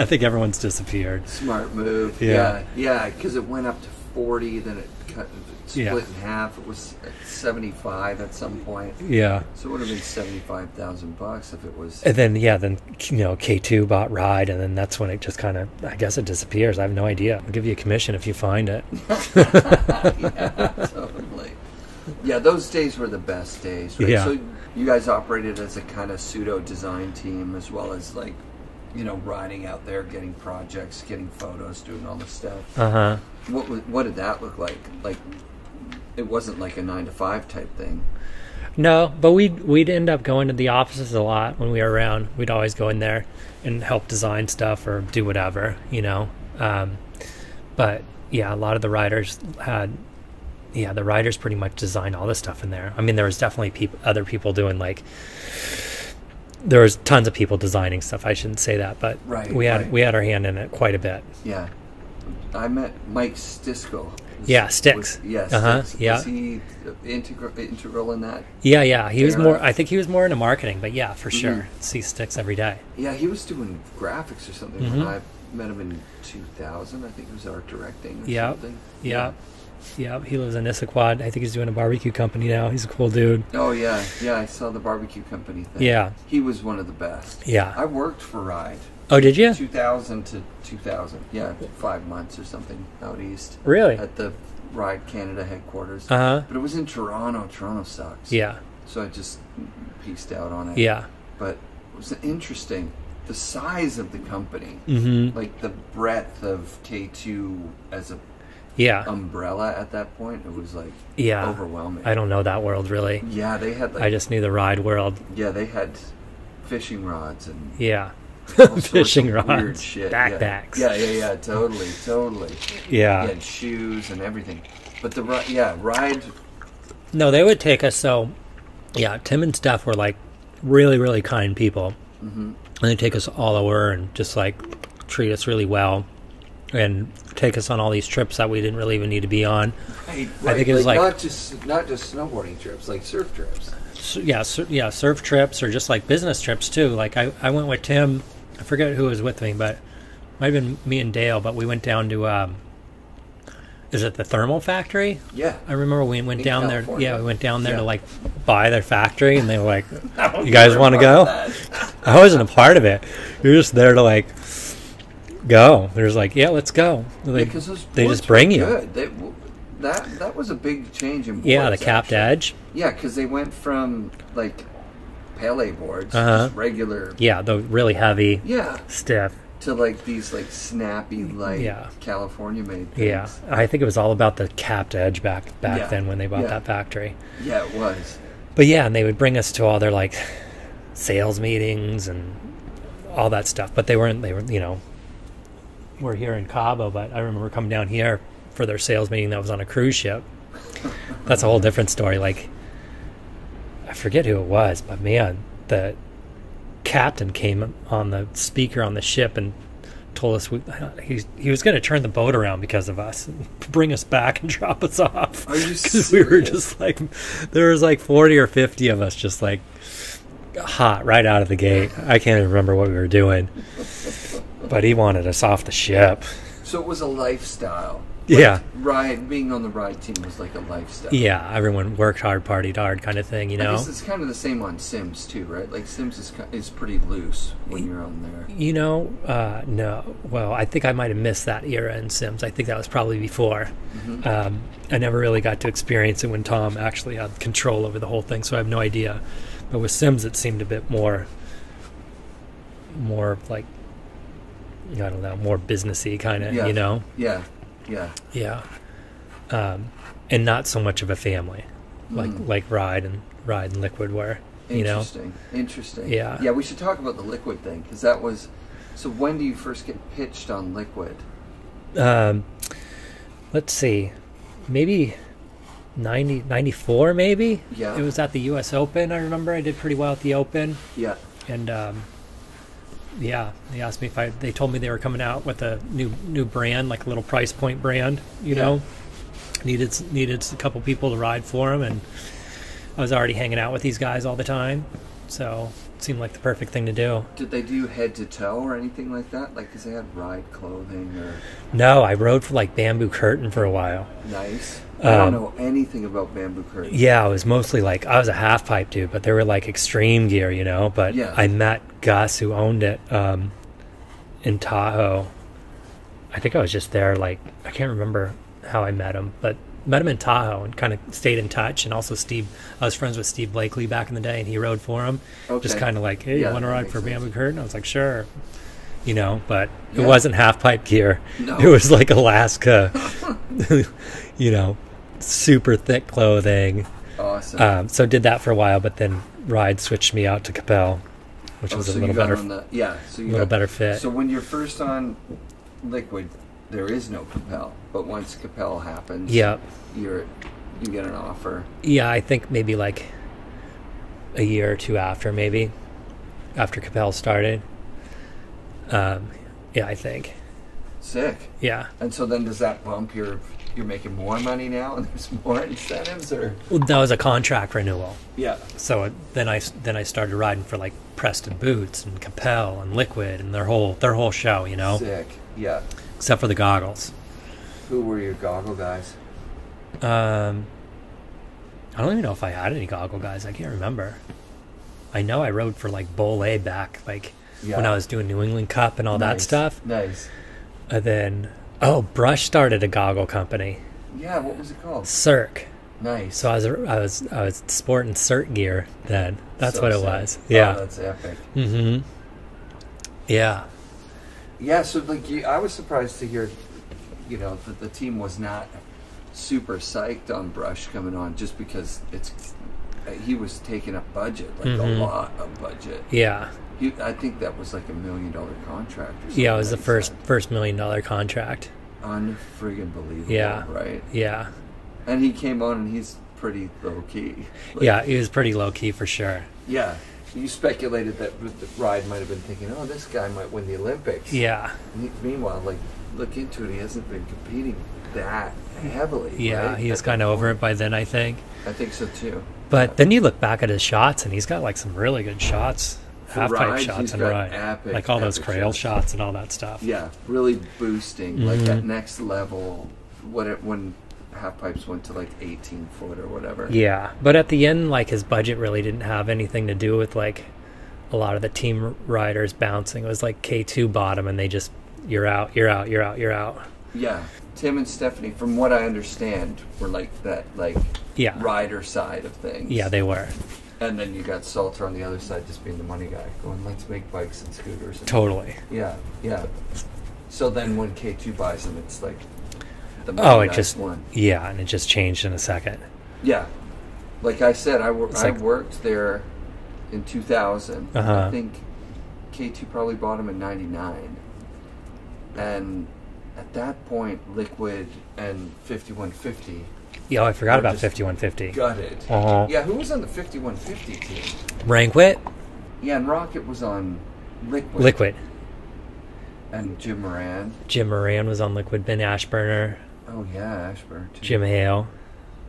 think everyone's disappeared. Smart move. Yeah, because it went up to 40, then it split in half. It was at 75 at some point. Yeah. So it would have been $75,000 if it was. And then K2 bought Ride, and then that's when it just kind of, I guess it disappears. I have no idea. I'll give you a commission if you find it. Yeah, totally. Yeah, those days were the best days, right? Yeah. So you guys operated as a kind of pseudo design team, as well as like, riding out there, getting projects, getting photos, doing all this stuff. What did that look like? Like, it wasn't like a 9-to-5 type thing. No, but we'd end up going to the offices a lot when we were around. We'd always go in there and help design stuff or do whatever, But yeah, a lot of the riders had. Yeah, the riders pretty much designed all this stuff in there. I mean, there was definitely other people doing there was tons of people designing stuff. I shouldn't say that, but we had our hand in it quite a bit. Yeah, I met Mike Stiskel. Sticks. Yes. Yeah. Was he integral in that? Yeah. He was more. I think he was more into marketing, but yeah, for sure. See Sticks every day. Yeah, he was doing graphics or something met him in 2000. I think it was art directing or Yep. something. Yep. Yep. He lives in Issaquah. I think he's doing a barbecue company now. He's a cool dude. Oh, yeah. Yeah, I saw the barbecue company thing. Yeah. He was one of the best. Yeah. I worked for Ride. Oh, did you? 2000 to 2000. Yeah, 5 months or something out east. Really? At the Ride Canada headquarters. Uh-huh. But it was in Toronto. Toronto sucks. Yeah. So I just pieced out on it. Yeah. But it was interesting. The size of the company. Mm-hmm. Like the breadth of K2 as a umbrella at that point, it was like overwhelming. I don't know that world really. Yeah, they had like... I just knew the Ride world. Yeah, they had fishing rods and... Yeah. all Fishing sorts of rods. weird shit. Backpacks. Yeah, totally. Yeah. They had shoes and everything. But the Ride... No, they would take us, so... Yeah, Tim and Steph were like really, really kind people. Mm-hmm. And they'd take us all over and just like treat us really well. And take us on all these trips that we didn't really even need to be on. Right. I think it was like not just snowboarding trips, like surf trips. Surf trips or just like business trips too. Like I went with Tim. I forget who was with me, but it might have been me and Dale. But we went down to is it the thermal factory? Yeah, I remember we went down California. there. Yeah, we went down there to like buy their factory, and they were like, "You guys want to go?" I wasn't a part of it. You're just there to like go. There's like, yeah, let's go. They just bring you. Good. That was a big change in boards. Yeah, the capped edge. Yeah, because they went from like Pele boards, just regular. Yeah, the really heavy, stiff, to like these like snappy, like California made things. Yeah, I think it was all about the capped edge back then when they bought that factory. Yeah, it was. But yeah, and they would bring us to all their like sales meetings and all that stuff. But they were we're here in Cabo, but I remember coming down here for their sales meeting that was on a cruise ship. That's a whole different story. Like, I forget who it was, but man, the captain came on the speaker on the ship and told us he was going to turn the boat around because of us and bring us back and drop us off. Are you serious? Because we were just like, there was like 40 or 50 of us just like hot right out of the gate. I can't even remember what we were doing. But he wanted us off the ship. So it was a lifestyle. Yeah. Being on the Ride team was like a lifestyle. Yeah, everyone worked hard, partied hard kind of thing, you know? I guess it's kind of the same on Sims too, right? Like Sims is pretty loose when you're on there. You know, no. Well, I think I might have missed that era in Sims. I think that was probably before. Mm-hmm. I never really got to experience it when Tom actually had control over the whole thing, so I have no idea. But with Sims, it seemed a bit more like, I don't know, more businessy kind of, you know? Yeah. And not so much of a family, like Ride and Liquid were, you know? Interesting. Yeah. Yeah, we should talk about the Liquid thing, because that was... So when do you first get pitched on Liquid? Let's see. Maybe 94, maybe? Yeah. It was at the U.S. Open, I remember. I did pretty well at the Open. Yeah. And, yeah, they asked me they told me they were coming out with a new brand, like a little price point brand, you know. Needed a couple people to ride for them, and I was already hanging out with these guys all the time, so it seemed like the perfect thing to do. Did they do head to toe or anything like that? Like, because they had Ride clothing or... No, I rode for like Bamboo Curtain for a while. Nice. I don't know anything about Bamboo Curtain. Yeah, it was mostly like, I was a half pipe dude, but they were like extreme gear, you know. But I met Gus, who owned it, in Tahoe. I think I was just there, like, I can't remember how I met him, but met him in Tahoe and kind of stayed in touch. And also I was friends with Steve Blakely back in the day, and he rode for him. Okay. Just kind of like, hey, you want to ride for Bamboo Curtain? I was like, sure. You know, but it wasn't half pipe gear. No. It was like Alaska, you know, super thick clothing. Awesome. So did that for a while, but then Ride switched me out to Capel, which was a little better. So you a little better fit. So when you're first on Liquid, there is no Capel, but once Capel happens, you get an offer. Yeah, I think maybe like a year or two after Capel started. Yeah, I think. Sick. Yeah. And so then does that bump your you're making more money now and there's more incentives, or? Well, that was a contract renewal. Yeah. So then I started riding for like Preston Boots and Capel and Liquid and their whole show, you know. Sick. Yeah. Except for the goggles. Who were your goggle guys? I don't even know if I had any goggle guys. I can't remember. I know I rode for like Bowl A back, like when I was doing New England Cup and all that stuff. Nice. And then, Brush started a goggle company. Yeah, what was it called? Cirque. Nice. So I was sporting Cirque gear then. That's So what it sick. was. Yeah. Oh, that's epic. Mm-hmm. Yeah. Yeah, so like I was surprised to hear, that the team was not super psyched on Brush coming on, just because he was taking up budget, like a lot of budget. Yeah. I think that was like $1 million contract or something. Yeah, it was the first $1 million contract. Unfriggin' believable, Yeah. right? Yeah. And he came on and he's pretty low key. Like, Yeah, he was pretty low key for sure. Yeah. You speculated that the ride might have been thinking, oh, this guy might win the Olympics. Yeah. Meanwhile, like, look into it, he hasn't been competing that heavily. Yeah, right? he was kind of over it by then, I think. I think so too. But then you look back at his shots, and he's got like some really good shots, half pipe rides, shots he's and got ride, epic, like all those epic Crail shots and all that stuff. Yeah, really boosting, like that next level. When half pipes went to like 18 foot or whatever. Yeah, but at the end, like his budget really didn't have anything to do with like a lot of the team riders bouncing. It was like K2 bottom, and they just you're out. Yeah, Tim and Stephanie, from what I understand, were like that, like rider side of things. Yeah, they were. And then you got Salter on the other side, just being the money guy, going, let's make bikes and scooters. And Totally. Yeah. So then when K2 buys them, it's like the money it just one. Yeah, and it just changed in a second. Yeah. Like I said, I worked there in 2000. I think K2 probably bought them in 99. And at that point, Liquid and 5150. Yeah, I forgot about 5150. Gutted. Uh-huh. Yeah, who was on the 5150 team? Ranquet? Yeah, and Rocket was on Liquid. Liquid. And Jim Moran. Jim Moran was on Liquid. Ben Ashburner. Oh, yeah, Ashburn, too. Jim Hale.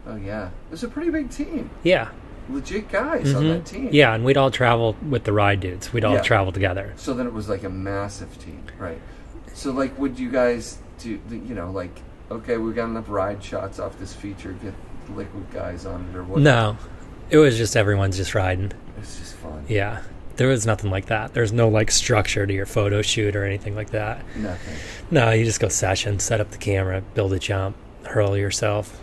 Oh, yeah. It was a pretty big team. Yeah. Legit guys on that team. Yeah, and we'd all travel with the ride dudes. We'd all travel together. So then it was like a massive team, right? So, like, would you guys do, like, okay, we got enough ride shots off this feature, get the Liquid guys on it, or what? No. It was just everyone's just riding. It's just fun. Yeah. There was nothing like that. There's no, like, structure to your photo shoot or anything like that. Nothing. No, you just go session, set up the camera, build a jump, hurl yourself.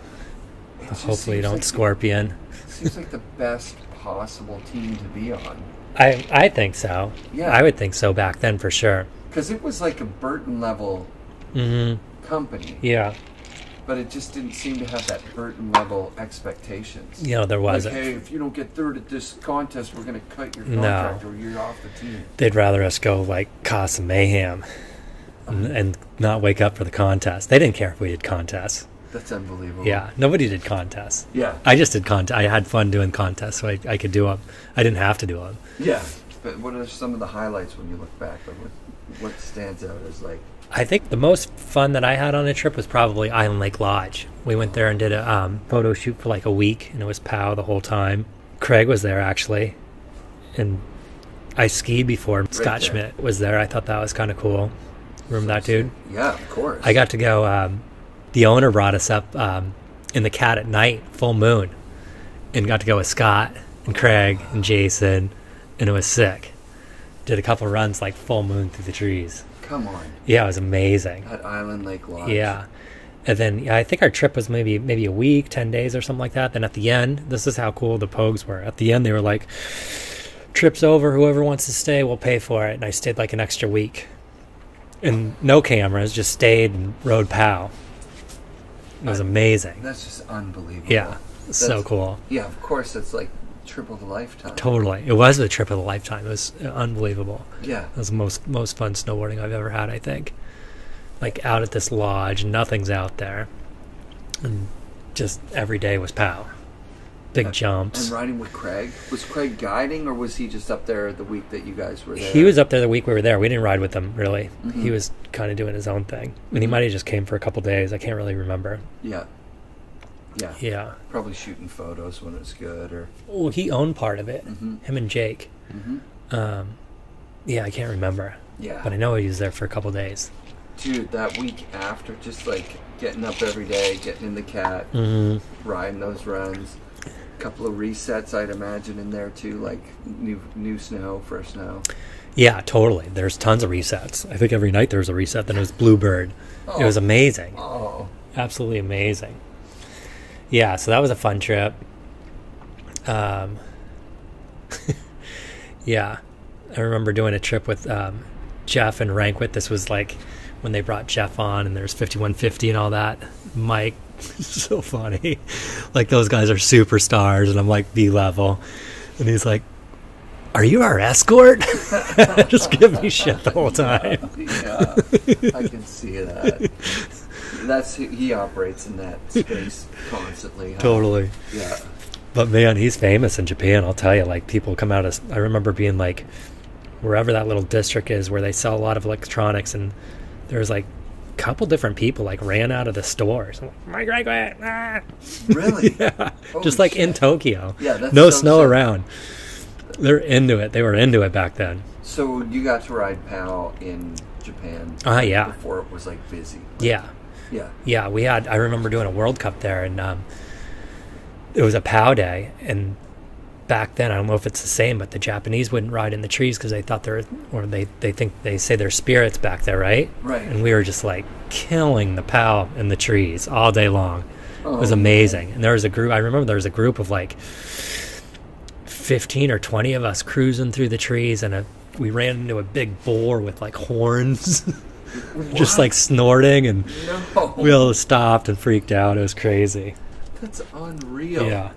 Hopefully you don't scorpion. It seems like the best possible team to be on. I think so. Yeah. I would think so back then for sure. Because it was like a Burton level company. Yeah. But it just didn't seem to have that Burton level expectations. You know, there wasn't. Like, hey, if you don't get third at this contest, we're going to cut your contract or you're off the team. They'd rather us go, like, cause some mayhem and not wake up for the contest. They didn't care if we did contests. That's unbelievable. Yeah, nobody did contests. Yeah. I just did contests. I had fun doing contests, so I could do them. I didn't have to do them. Yeah. But what are some of the highlights when you look back? Like what stands out as, like... I think the most fun that I had on a trip was probably Island Lake Lodge. We went there and did a photo shoot for like a week, and it was POW the whole time. Craig was there, actually. And I skied before. Scott Schmidt was there. I thought that was kind of cool. Remember that dude? Yeah, of course. I got to go... the owner brought us up in the Cat at night, full moon, and got to go with Scott and Craig and Jason, and it was sick. Did a couple runs like full moon through the trees. Come on. Yeah, it was amazing. At Island Lake Lodge. Yeah. And then I think our trip was maybe a week, 10 days or something like that. Then at the end, this is how cool the Pogues were. At the end, they were like, trip's over. Whoever wants to stay, we'll pay for it. And I stayed like an extra week. And no cameras, just stayed and rode POW. It was amazing. That's just unbelievable. Yeah, so cool. Yeah, of course, it's like trip of a lifetime. Totally. It was a trip of a lifetime. It was unbelievable. Yeah. It was the most fun snowboarding I've ever had, I think. Like, out at this lodge, nothing's out there. And just every day was POW. big jumps. And riding with Craig? Was Craig guiding, or was he just up there the week that you guys were there? He was up there the week we were there. We didn't ride with him, really. He was kind of doing his own thing. And he might have just came for a couple days. I can't really remember. Yeah. Yeah. Yeah. Probably shooting photos when it's good, or... Well, he owned part of it. Him and Jake. Yeah, I can't remember. Yeah. But I know he was there for a couple days. Dude, that week after, just like getting up every day, getting in the cat, riding those runs. A couple of resets, I'd imagine, in there too, like new snow, first snow. Yeah, totally. There's tons of resets. I think every night there was a reset. Then it was Bluebird. It was amazing. Oh. Absolutely amazing. Yeah, so that was a fun trip. Yeah, I remember doing a trip with Jeff and Ranquet. This was like when they brought Jeff on, and there's 5150 and all that. Mike, so funny. Like, those guys are superstars, and I'm like B-level. And he's like, "Are you our escort?" Just give me shit the whole time. Yeah, I can see that. He operates in that space constantly. Huh? Totally. Yeah. But man, he's famous in Japan, I'll tell you. Like, people come out of... I remember being like, wherever that little district is where they sell a lot of electronics, and there's like a couple different people like ran out of the stores. Mike Ranquet! Ah! Really? Yeah. Just like shit. In Tokyo. Yeah, that's no so snow sick. around. They're into it. They were into it back then. So you got to ride POW in Japan yeah. before it was like busy. Yeah. Yeah. Yeah, we had... I remember doing a World Cup there, and it was a POW day, and back then, I don't know if it's the same, but the Japanese wouldn't ride in the trees because they thought they say there's spirits back there, right? Right. And we were just like killing the POW in the trees all day long. It was amazing. And there was a group... I remember there was a group of like 15 or 20 of us cruising through the trees, and we ran into a big boar with like horns. Just like snorting, and we all stopped and freaked out. It was crazy. That's unreal. Yeah.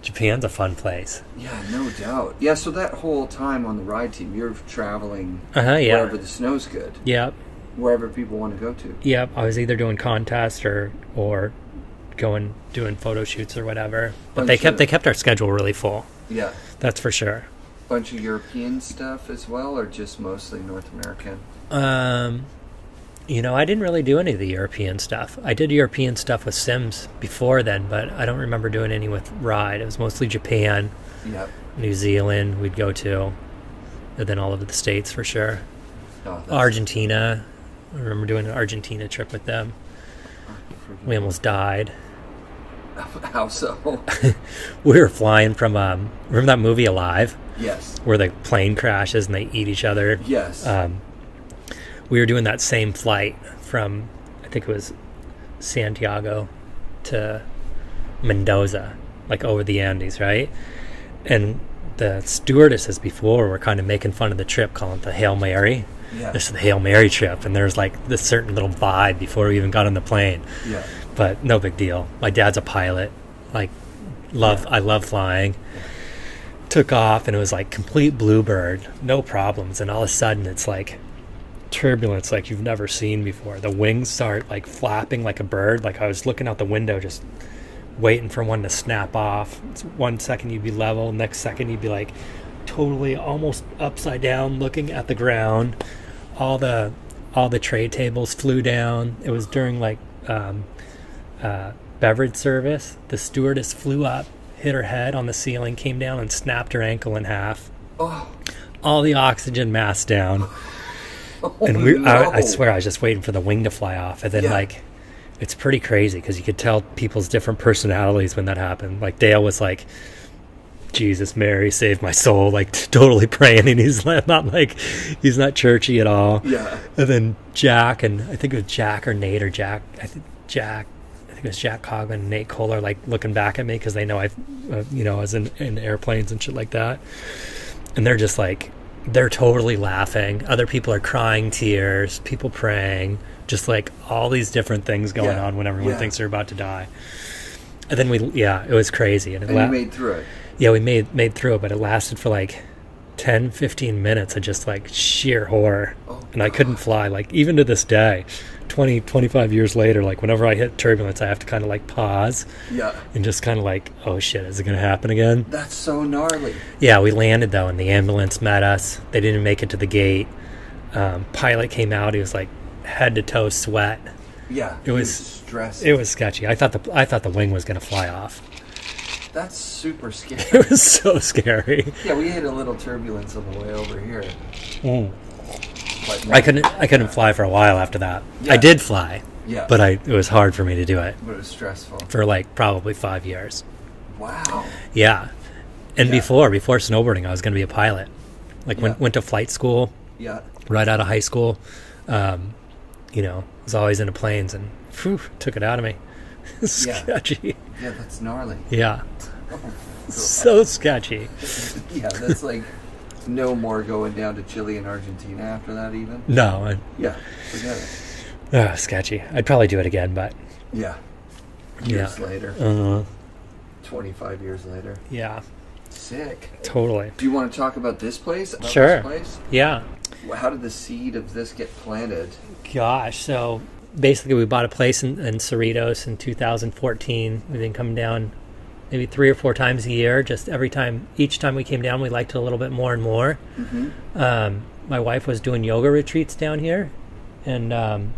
Japan's a fun place. Yeah, no doubt. Yeah, so that whole time on the ride team, you're traveling yeah. wherever the snow's good. Yep. Wherever people want to go to. Yep. I was either doing contests or doing photo shoots or whatever. But they kept our schedule really full. Yeah. That's for sure. Bunch of European stuff as well, or just mostly North American? You know, I didn't really do any of the European stuff. I did European stuff with Sims before then, but I don't remember doing any with Ride. It was mostly Japan, yep. New Zealand we'd go to, and then all over the States for sure. Oh, Argentina. I remember doing an Argentina trip with them. We almost died. How so? We were flying from, remember that movie Alive? Yes. Where the plane crashes and they eat each other? Yes. We were doing that same flight from, I think it was Santiago to Mendoza, like over the Andes, right? And the stewardesses before were kind of making fun of the trip, calling it the Hail Mary. Yeah. This is the Hail Mary trip, and there's like this certain little vibe before we even got on the plane. Yeah. But no big deal. My dad's a pilot. Like, I love flying. Took off, and it was like complete bluebird, no problems. And all of a sudden, it's like turbulence like you've never seen before. The wings start like flapping like a bird. Like, I was looking out the window just waiting for one to snap off. It's 1 second you'd be level, next second you'd be like totally almost upside down looking at the ground. All the tray tables flew down. It was during like beverage service. The stewardess flew up, hit her head on the ceiling, came down and snapped her ankle in half. All the oxygen masks down. And I swear I was just waiting for the wing to fly off. And then like, it's pretty crazy because you could tell people's different personalities when that happened. Like, Dale was like, Jesus, Mary, save my soul, like totally praying, and he's not churchy at all. Yeah. And then Jack, and I think it was Jack or Nate or Jack. I think it was Jack Coghlan and Nate Kohler, like looking back at me because they know I was in airplanes and shit like that. And they're just like, they're totally laughing. Other people are crying tears, people praying, just like all these different things going on when everyone thinks they're about to die. And then it was crazy. And you made through it. Yeah, we made through it, but it lasted for like 10, 15 minutes of just like sheer horror. Oh, and I couldn't fly. Like even to this day, 20, 25 years later, like whenever I hit turbulence, I have to kind of like pause. Yeah. And just kind of like, oh shit, is it going to happen again? That's so gnarly. Yeah, we landed though, and the ambulance met us. They didn't make it to the gate. Pilot came out. He was like head to toe sweat. Yeah. It was stressed. It was sketchy. I thought the wing was going to fly off. That's super scary. It was so scary. Yeah, we had a little turbulence on the way over here. But I couldn't fly for a while after that. Yeah. I did fly. Yeah. But it was hard for me to do it. But it was stressful. For like probably 5 years. Wow. Yeah. And Yeah. before snowboarding, I was going to be a pilot. Like went to flight school. Yeah. Right out of high school. Was always into planes, and took it out of me. Sketchy. Yeah, that's gnarly. Yeah. Oh, So sketchy. yeah, that's like no more going down to Chile and Argentina after that even. No. Yeah, forget it. Sketchy. I'd probably do it again, but Yeah. Years later. 25 years later. Yeah. Sick. Totally. Do you want to talk about this place? About Sure. This place? Yeah. How did the seed of this get planted? Gosh, so basically we bought a place in Cerritos in 2014. We've been coming down maybe 3 or 4 times a year. Just each time we came down, we liked it a little bit more and more. Mm-hmm. My wife was doing yoga retreats down here, and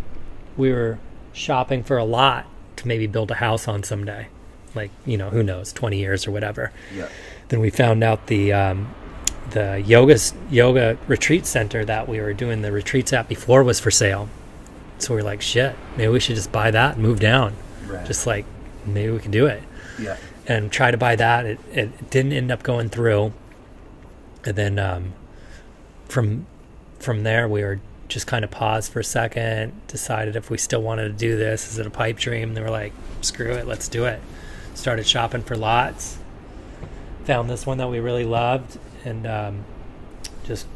we were shopping for a lot to maybe build a house on someday. Like, who knows, 20 years or whatever. Yeah. Then we found out the yoga retreat center that we were doing the retreats at before was for sale. So we were like, shit, maybe we should just buy that and move down. Right. Just like, maybe we can do it. Yeah. And try to buy that. It didn't end up going through. And then from there, we were just kind of paused for a second, decided if we still wanted to do this. Is it a pipe dream? They were like, screw it, let's do it. Started shopping for lots. Found this one that we really loved, and just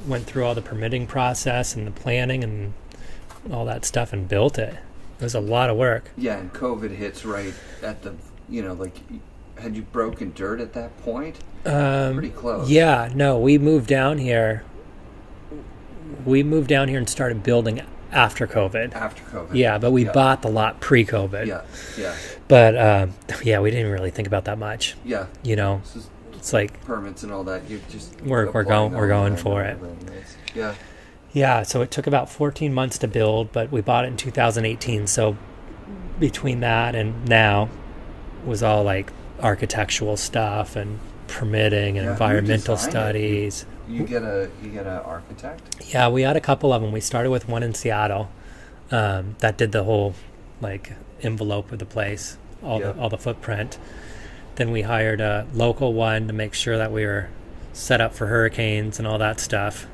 went through all the permitting process and the planning and all that stuff and built it. It was a lot of work. Yeah, and COVID hits right at the, had you broken dirt at that point? Pretty close. Yeah, no, we moved down here. And started building after COVID. After COVID. Yeah, but we bought the lot pre-COVID. Yeah, yeah. But, we didn't really think about that much. Yeah. It's like permits and all that. You just we're going for it. Yeah. Yeah, so it took about 14 months to build, but we bought it in 2018. So between that and now was all like architectural stuff and permitting and environmental studies. You get a architect? Yeah, we had a couple of them. We started with one in Seattle that did the whole like envelope of the place, all the footprint. Then we hired a local one to make sure that we were set up for hurricanes and all that stuff,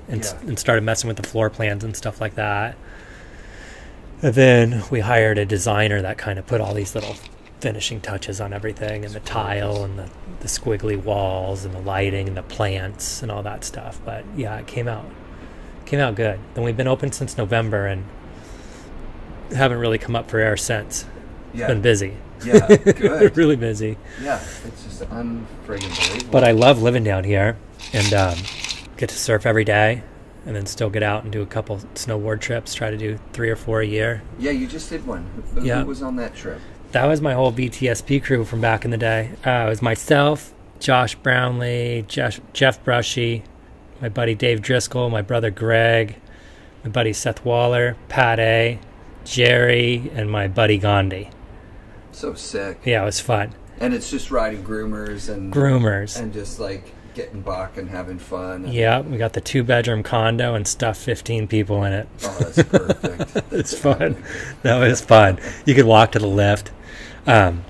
and started messing with the floor plans and stuff like that. And then we hired a designer that kind of put all these little finishing touches on everything, and the tile and the squiggly walls and the lighting and the plants and all that stuff. But yeah, it came out good. Then we've been open since November and haven't really come up for air since. Yeah. Been busy. Yeah, good. Really busy. Yeah, it's just unfriggin' But I love living down here and get to surf every day, and then still get out and do a couple snowboard trips. Try to do 3 or 4 a year. Yeah, you just did one. Who was on that trip? That was my whole VTSP crew from back in the day. It was myself, Josh Brownlee, Jeff Brushie, my buddy Dave Driscoll, my brother Greg, my buddy Seth Waller, Pat A, Jerry, and my buddy Gandhi. So sick. Yeah, it was fun. And it's just riding groomers and just like getting buck and having fun. Yeah, we got the 2-bedroom condo and stuffed 15 people in it. Oh, that's perfect. It's fun. That was fun. You could walk to the lift. We hadn't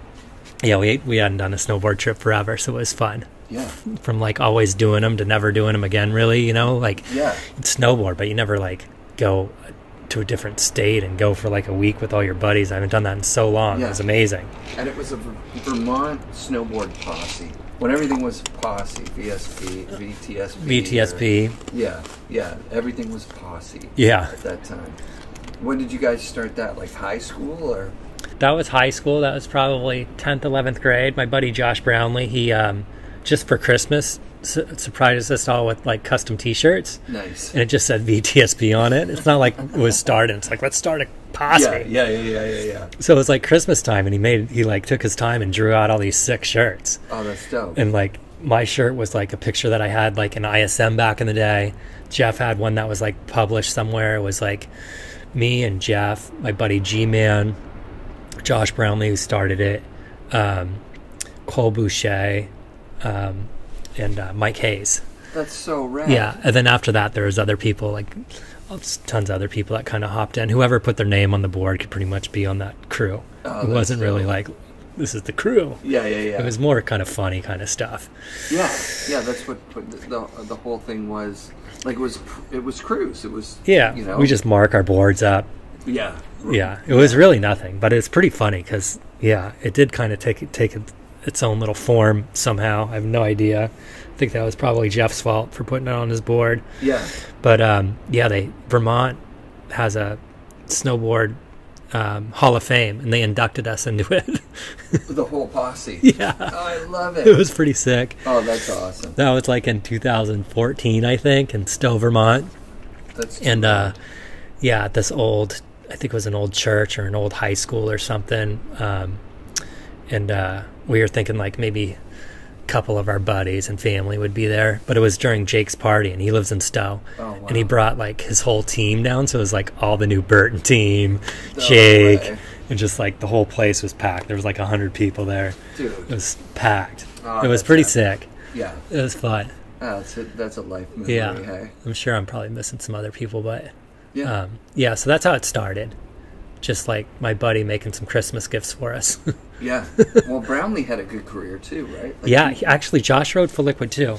done a snowboard trip forever, so it was fun. Yeah. From like always doing them to never doing them again, really, like it's snowboard, but you never like go to a different state and go for like a week with all your buddies. I haven't done that in so long. It was amazing. And it was a Vermont snowboard posse. When everything was posse, VTSP. Yeah, everything was posse. Yeah. At that time. When did you guys start that? Like high school or? That was high school. That was probably 10th, 11th grade. My buddy Josh Brownlee, he just for Christmas, surprised us all with like custom T-shirts. Nice. And it just said VTSB on it. It's not like it was started. It's like, let's start a posse. Yeah. So it was like Christmas time, and he like took his time and drew out all these sick shirts. Oh, that's dope. And like my shirt was like a picture that I had like in ISM back in the day. Jeff had one that was like published somewhere. It was like me and Jeff, my buddy G-Man, Josh Brownlee, who started it, Cole Boucher, and Mike Hayes. That's so rad. Yeah, and then after that, there was other people, like tons of other people that kind of hopped in. Whoever put their name on the board could pretty much be on that crew. Oh, it wasn't really like, this is the crew. Yeah. It was more kind of funny kind of stuff. Yeah, that's what the whole thing was. Like it was crews. It was we just mark our boards up. Yeah. It was really nothing, but it's pretty funny because it did kind of take its own little form somehow. I have no idea. I think that was probably Jeff's fault for putting it on his board. Yeah. But Vermont has a snowboard Hall of Fame, and they inducted us into it. The whole posse. Yeah. Oh, I love it. It was pretty sick. Oh, that's awesome. That was like in 2014, I think, in Stowe, Vermont. That's and at this old, I think it was an old church or an old high school or something. And we were thinking like maybe a couple of our buddies and family would be there, but it was during Jake's party, and he lives in Stowe. Oh, wow. And he brought like his whole team down, so it was like all the New Burton team, Jake, and just like the whole place was packed. There was like 100 people there. Dude. It was packed. Oh, it was pretty sick. Yeah. It was fun. That's a life memory. Yeah. Hey? I'm sure I'm probably missing some other people, but yeah. So that's how it started. Just like my buddy making some Christmas gifts for us. Yeah. Well, Brownlee had a good career too, right? Like actually, Josh rode for Liquid too.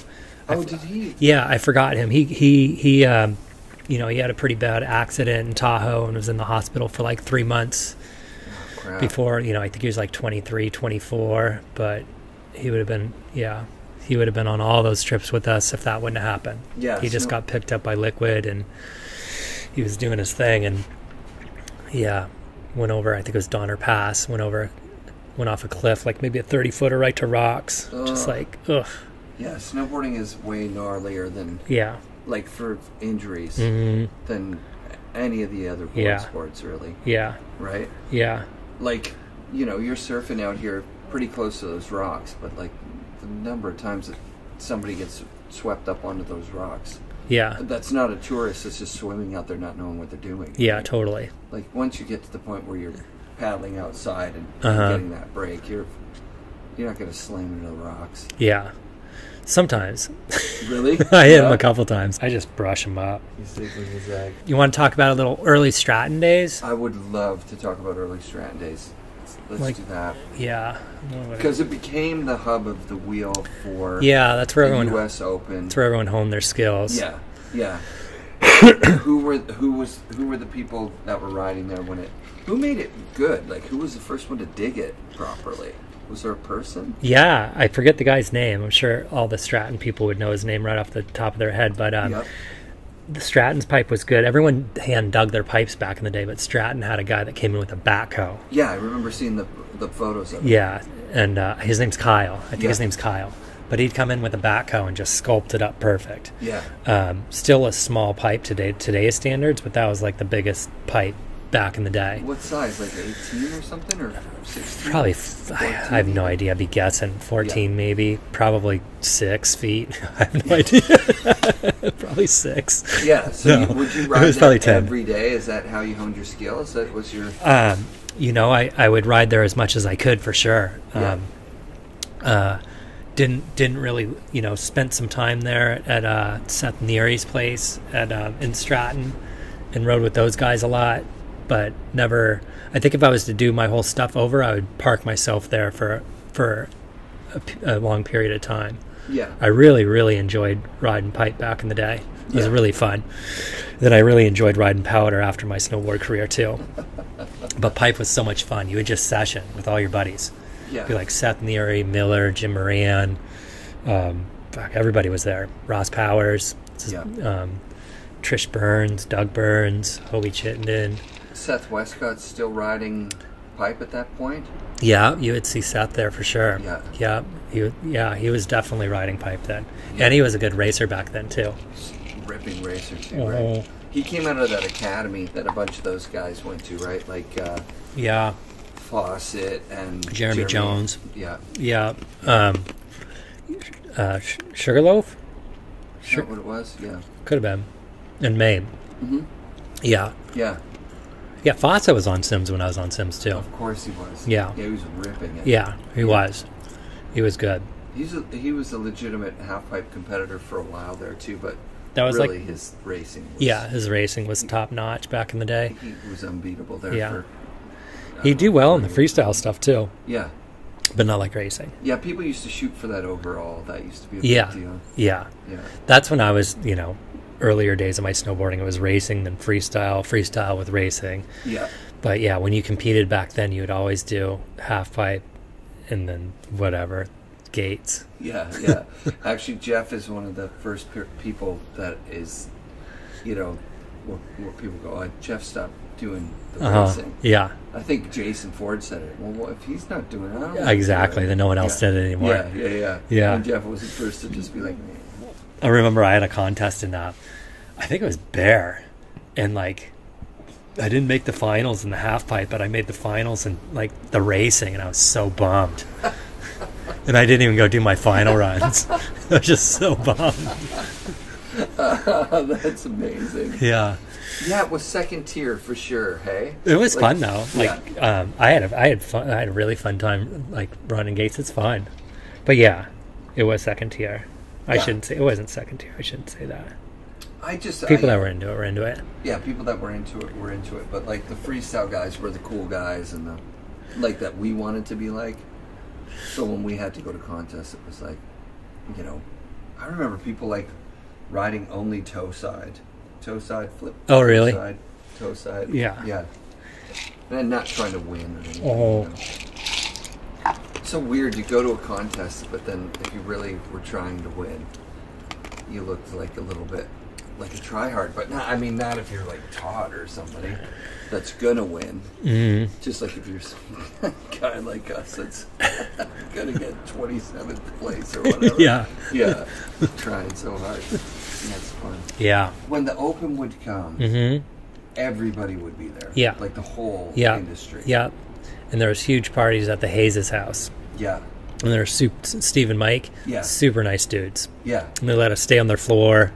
Oh, did he? Yeah, I forgot him. He had a pretty bad accident in Tahoe and was in the hospital for like 3 months before. I think he was like 23, 24, but he would have been on all those trips with us if that wouldn't have happened. Yeah. He just got picked up by Liquid, and he was doing his thing, and went over, I think it was Donner Pass, went off a cliff, like maybe a 30-footer right to rocks. Just like, ugh. Yeah, snowboarding is way gnarlier than, like for injuries, than any of the other board sports, really. Yeah. Right? Yeah. Like, you're surfing out here pretty close to those rocks, but like the number of times that somebody gets swept up onto those rocks. Yeah. That's not a tourist that's just swimming out there not knowing what they're doing. Yeah, right? totally. Like once you get to the point where you're paddling outside and getting that break, you're not going to slam into the rocks. Yeah. Sometimes. Really? I hit him a couple times. I just brush him up. You want to talk about a little early Stratton days? I would love to talk about early Stratton days. Let's do that. Yeah. Because it became the hub of the wheel for that's where the U.S. Open. That's where everyone honed their skills. Yeah. Who were the people that were riding there when it? Who made it good? Like, who was the first one to dig it properly? Was there a person? Yeah, I forget the guy's name. I'm sure all the Stratton people would know his name right off the top of their head. But the Stratton's pipe was good. Everyone hand dug their pipes back in the day, but Stratton had a guy that came in with a backhoe. Yeah, I remember seeing the photos of it. Yeah, and his name's Kyle. I think his name's Kyle. But he'd come in with a backhoe and just sculpt it up perfect. Yeah. Still a small pipe today's standards, but that was like the biggest pipe back in the day. What size? Like 18 or something, or 16? Probably. I have no idea. I'd be guessing 14, maybe. Probably 6 feet. I have no idea. Probably 6. Yeah. So No, would you it ride was probably that 10. every day? Is that how you honed your skills? That was your. I would ride there as much as I could for sure. Didn't really, spent some time there at Seth Neary's place in Stratton, and rode with those guys a lot, but never. I think if I was to do my whole stuff over, I would park myself there for a long period of time. Yeah. I really, really enjoyed riding pipe back in the day. It was really fun. Then I really enjoyed riding powder after my snowboard career too. But pipe was so much fun. You would just session with all your buddies. Yeah. Be like Seth Neary, Miller, Jim Moran. Everybody was there. Ross Powers, Trish Burns, Doug Burns, Hobie Chittenden. Seth Westcott's still riding pipe at that point? Yeah, you would see Seth there for sure. Yeah. He was definitely riding pipe then. Yeah. And he was a good racer back then, too. Ripping racer, too, right? He came out of that academy that a bunch of those guys went to, right? Like, yeah. Fawcett and Jeremy Jones. Yeah. Yeah. Sugarloaf? Is that what it was? Yeah. Could have been. And Mame. Mm-hmm. Yeah. Yeah. Yeah, Fawcett was on Sims when I was on Sims, too. Of course he was. Yeah. Yeah, he was ripping it. Yeah, he was. He was good. He was a legitimate half-pipe competitor for a while there, too, but that was really his racing was... Yeah, his racing was top-notch back in the day. He was unbeatable there. Yeah. He'd do well in the freestyle stuff, too. Yeah. But not like racing. Yeah, people used to shoot for that overall. That used to be a big deal. Yeah. That's when I was, earlier days of my snowboarding, it was racing, then freestyle with racing. Yeah. But yeah, when you competed back then, you would always do half pipe and then whatever, gates. Yeah. Actually, Jeff is one of the first people that is, where people go, oh, Jeff stopped doing the racing. Yeah. I think Jason Ford said it. Well, if he's not doing it, I don't know. Exactly. Then no one else did it anymore. Yeah. And Jeff was the first to just be like, man. I remember I had a contest in I think it was Bear, and I didn't make the finals in the half pipe, but I made the finals in the racing, and I was so bummed. And I didn't even go do my final runs. I was just so bummed. That's amazing. Yeah. Yeah, it was second tier for sure. Hey, it was fun though. I had fun. I had a really fun time running gates. It's fun, but yeah, it was second tier. I shouldn't say it wasn't second tier. I shouldn't say that. People that were into it were into it. Yeah, people that were into it were into it. But the freestyle guys were the cool guys, and the that we wanted to be like. So when we had to go to contests, it was I remember people riding only toe side flip. Oh, really? Toe side. Yeah. And not trying to win or anything. So weird. You go to a contest, but then if you really were trying to win, you looked like a little bit like a tryhard. But not if you're Todd or somebody that's gonna win. Mm-hmm. Just like if you're some guy like us that's gonna get 27th place or whatever. Yeah. Trying so hard. That's fun. Yeah. When the Open would come, everybody would be there. Yeah. The whole industry. Yeah. And there was huge parties at the Hayes' house. Yeah. And there were Steve and Mike. Yeah. Super nice dudes. Yeah. And they let us stay on their floor.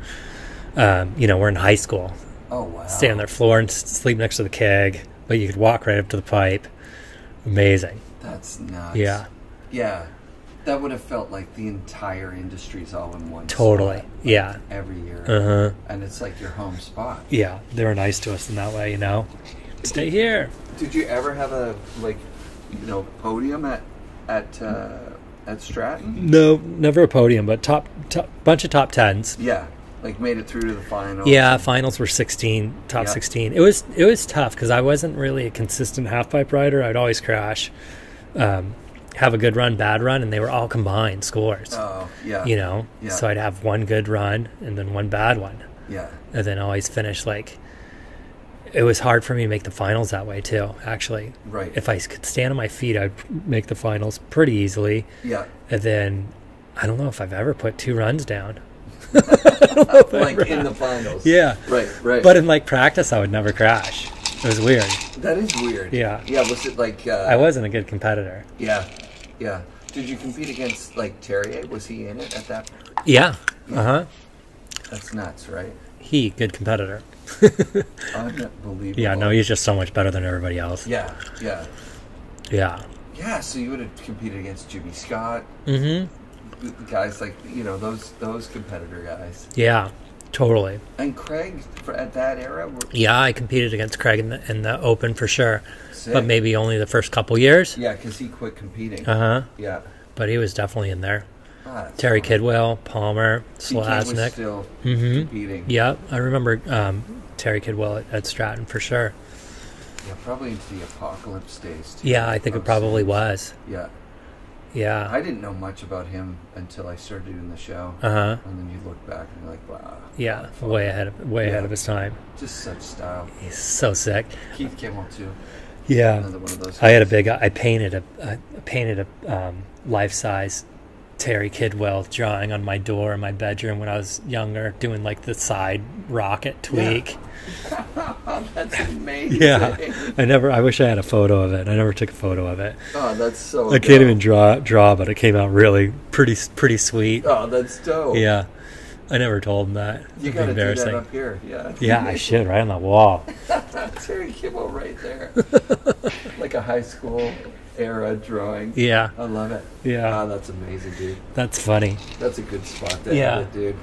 We're in high school. Oh, wow. Stay on their floor and sleep next to the keg. But you could walk right up to the pipe. Amazing. That's nuts. Yeah. Yeah. That would have felt like the entire industry's all in one Totally. spot, Yeah. Every year. Uh-huh. And it's your home spot. Yeah. They were nice to us in that way, Stay here. Did you ever have a, podium at Stratton? No, never a podium, but top bunch of top 10s. Yeah. Made it through to the finals. Yeah, finals were 16. It was tough because I wasn't really a consistent half-pipe rider. I'd always crash. Have a good run, bad run, and they were all combined scores. Oh, yeah. Yeah. So I'd have one good run and then one bad one. Yeah. And then always finish it was hard for me to make the finals that way too, actually. Right. If I could stand on my feet, I'd make the finals pretty easily. Yeah. And then I don't know if I've ever put 2 runs down. In the finals. Yeah. Right. But in practice, I would never crash. It was weird. That is weird. Yeah. Yeah, was it I wasn't a good competitor. Yeah. Did you compete against Terry? Was he in it at that? Yeah. Uh-huh. That's nuts, right? Good competitor. Unbelievable. Yeah, no, he's just so much better than everybody else. Yeah. Yeah, so you would have competed against Jimmy Scott. Mm-hmm. Guys those competitor guys. Yeah, totally. And Craig at that era? Yeah, I competed against Craig in the Open for sure. Sick. But maybe only the first couple years. Yeah, because he quit competing. Uh-huh. Yeah. But he was definitely in there. Terry Terry Kidwell, Palmer, Slasnick. Still competing. Yeah, I remember Terry Kidwell at Stratton for sure. Yeah, probably into the Apocalypse days too. Yeah, I think it probably was. Yeah. Yeah. I didn't know much about him until I started doing the show. Uh-huh. And then you look back and you're like, wow. Yeah, way ahead of his time. Just such style. He's so sick. Keith Kimmel too. Yeah. Another one of those. I had a big. I painted a life-size Terry Kidwell drawing on my door in my bedroom when I was younger, doing like the side rocket tweak. Yeah. That's amazing. Yeah, I wish I had a photo of it. I never took a photo of it. Oh, that's so. I can't even draw, but it came out really pretty sweet. Oh, that's dope. Yeah, I never told him that. You It'd got be to do embarrassing. that up here. Yeah. Yeah, I should, right on the wall. Terry Kidwell right there, like a high school era drawing. Yeah, I love it. yeah. Oh, that's amazing, dude. That's funny. That's a good spot there, Yeah. dude.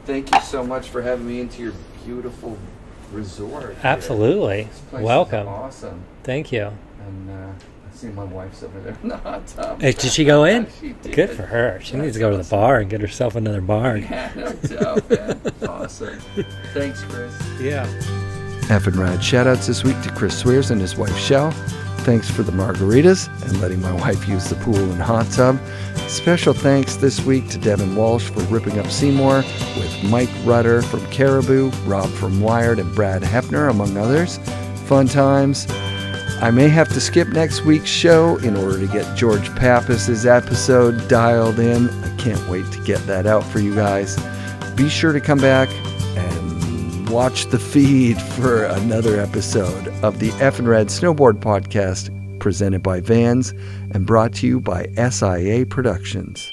Thank you so much for having me into your beautiful resort. Absolutely. This place Welcome. is awesome. Thank you. And I see my wife's over there in the hot tub. Hey, did she go in? She did. Good for her. She That's needs to go to the awesome. bar and get herself another bar. Yeah, no doubt, man. Awesome. Thanks, Kris. Yeah. FnRad shoutouts this week to Kris Swierz and his wife Chelle. Thanks for the margaritas and letting my wife use the pool and hot tub. Special thanks this week to Devin Walsh for ripping up Seymour, with Mike Rutter from Caribou, Rob from Wired, and Brad Hefner, among others. Fun times. I may have to skip next week's show in order to get George Pappas's episode dialed in. I can't wait to get that out for you guys. Be sure to come back and watch the feed for another episode of the FnRad Snowboard Podcast, presented by Vans and brought to you by SIA Productions.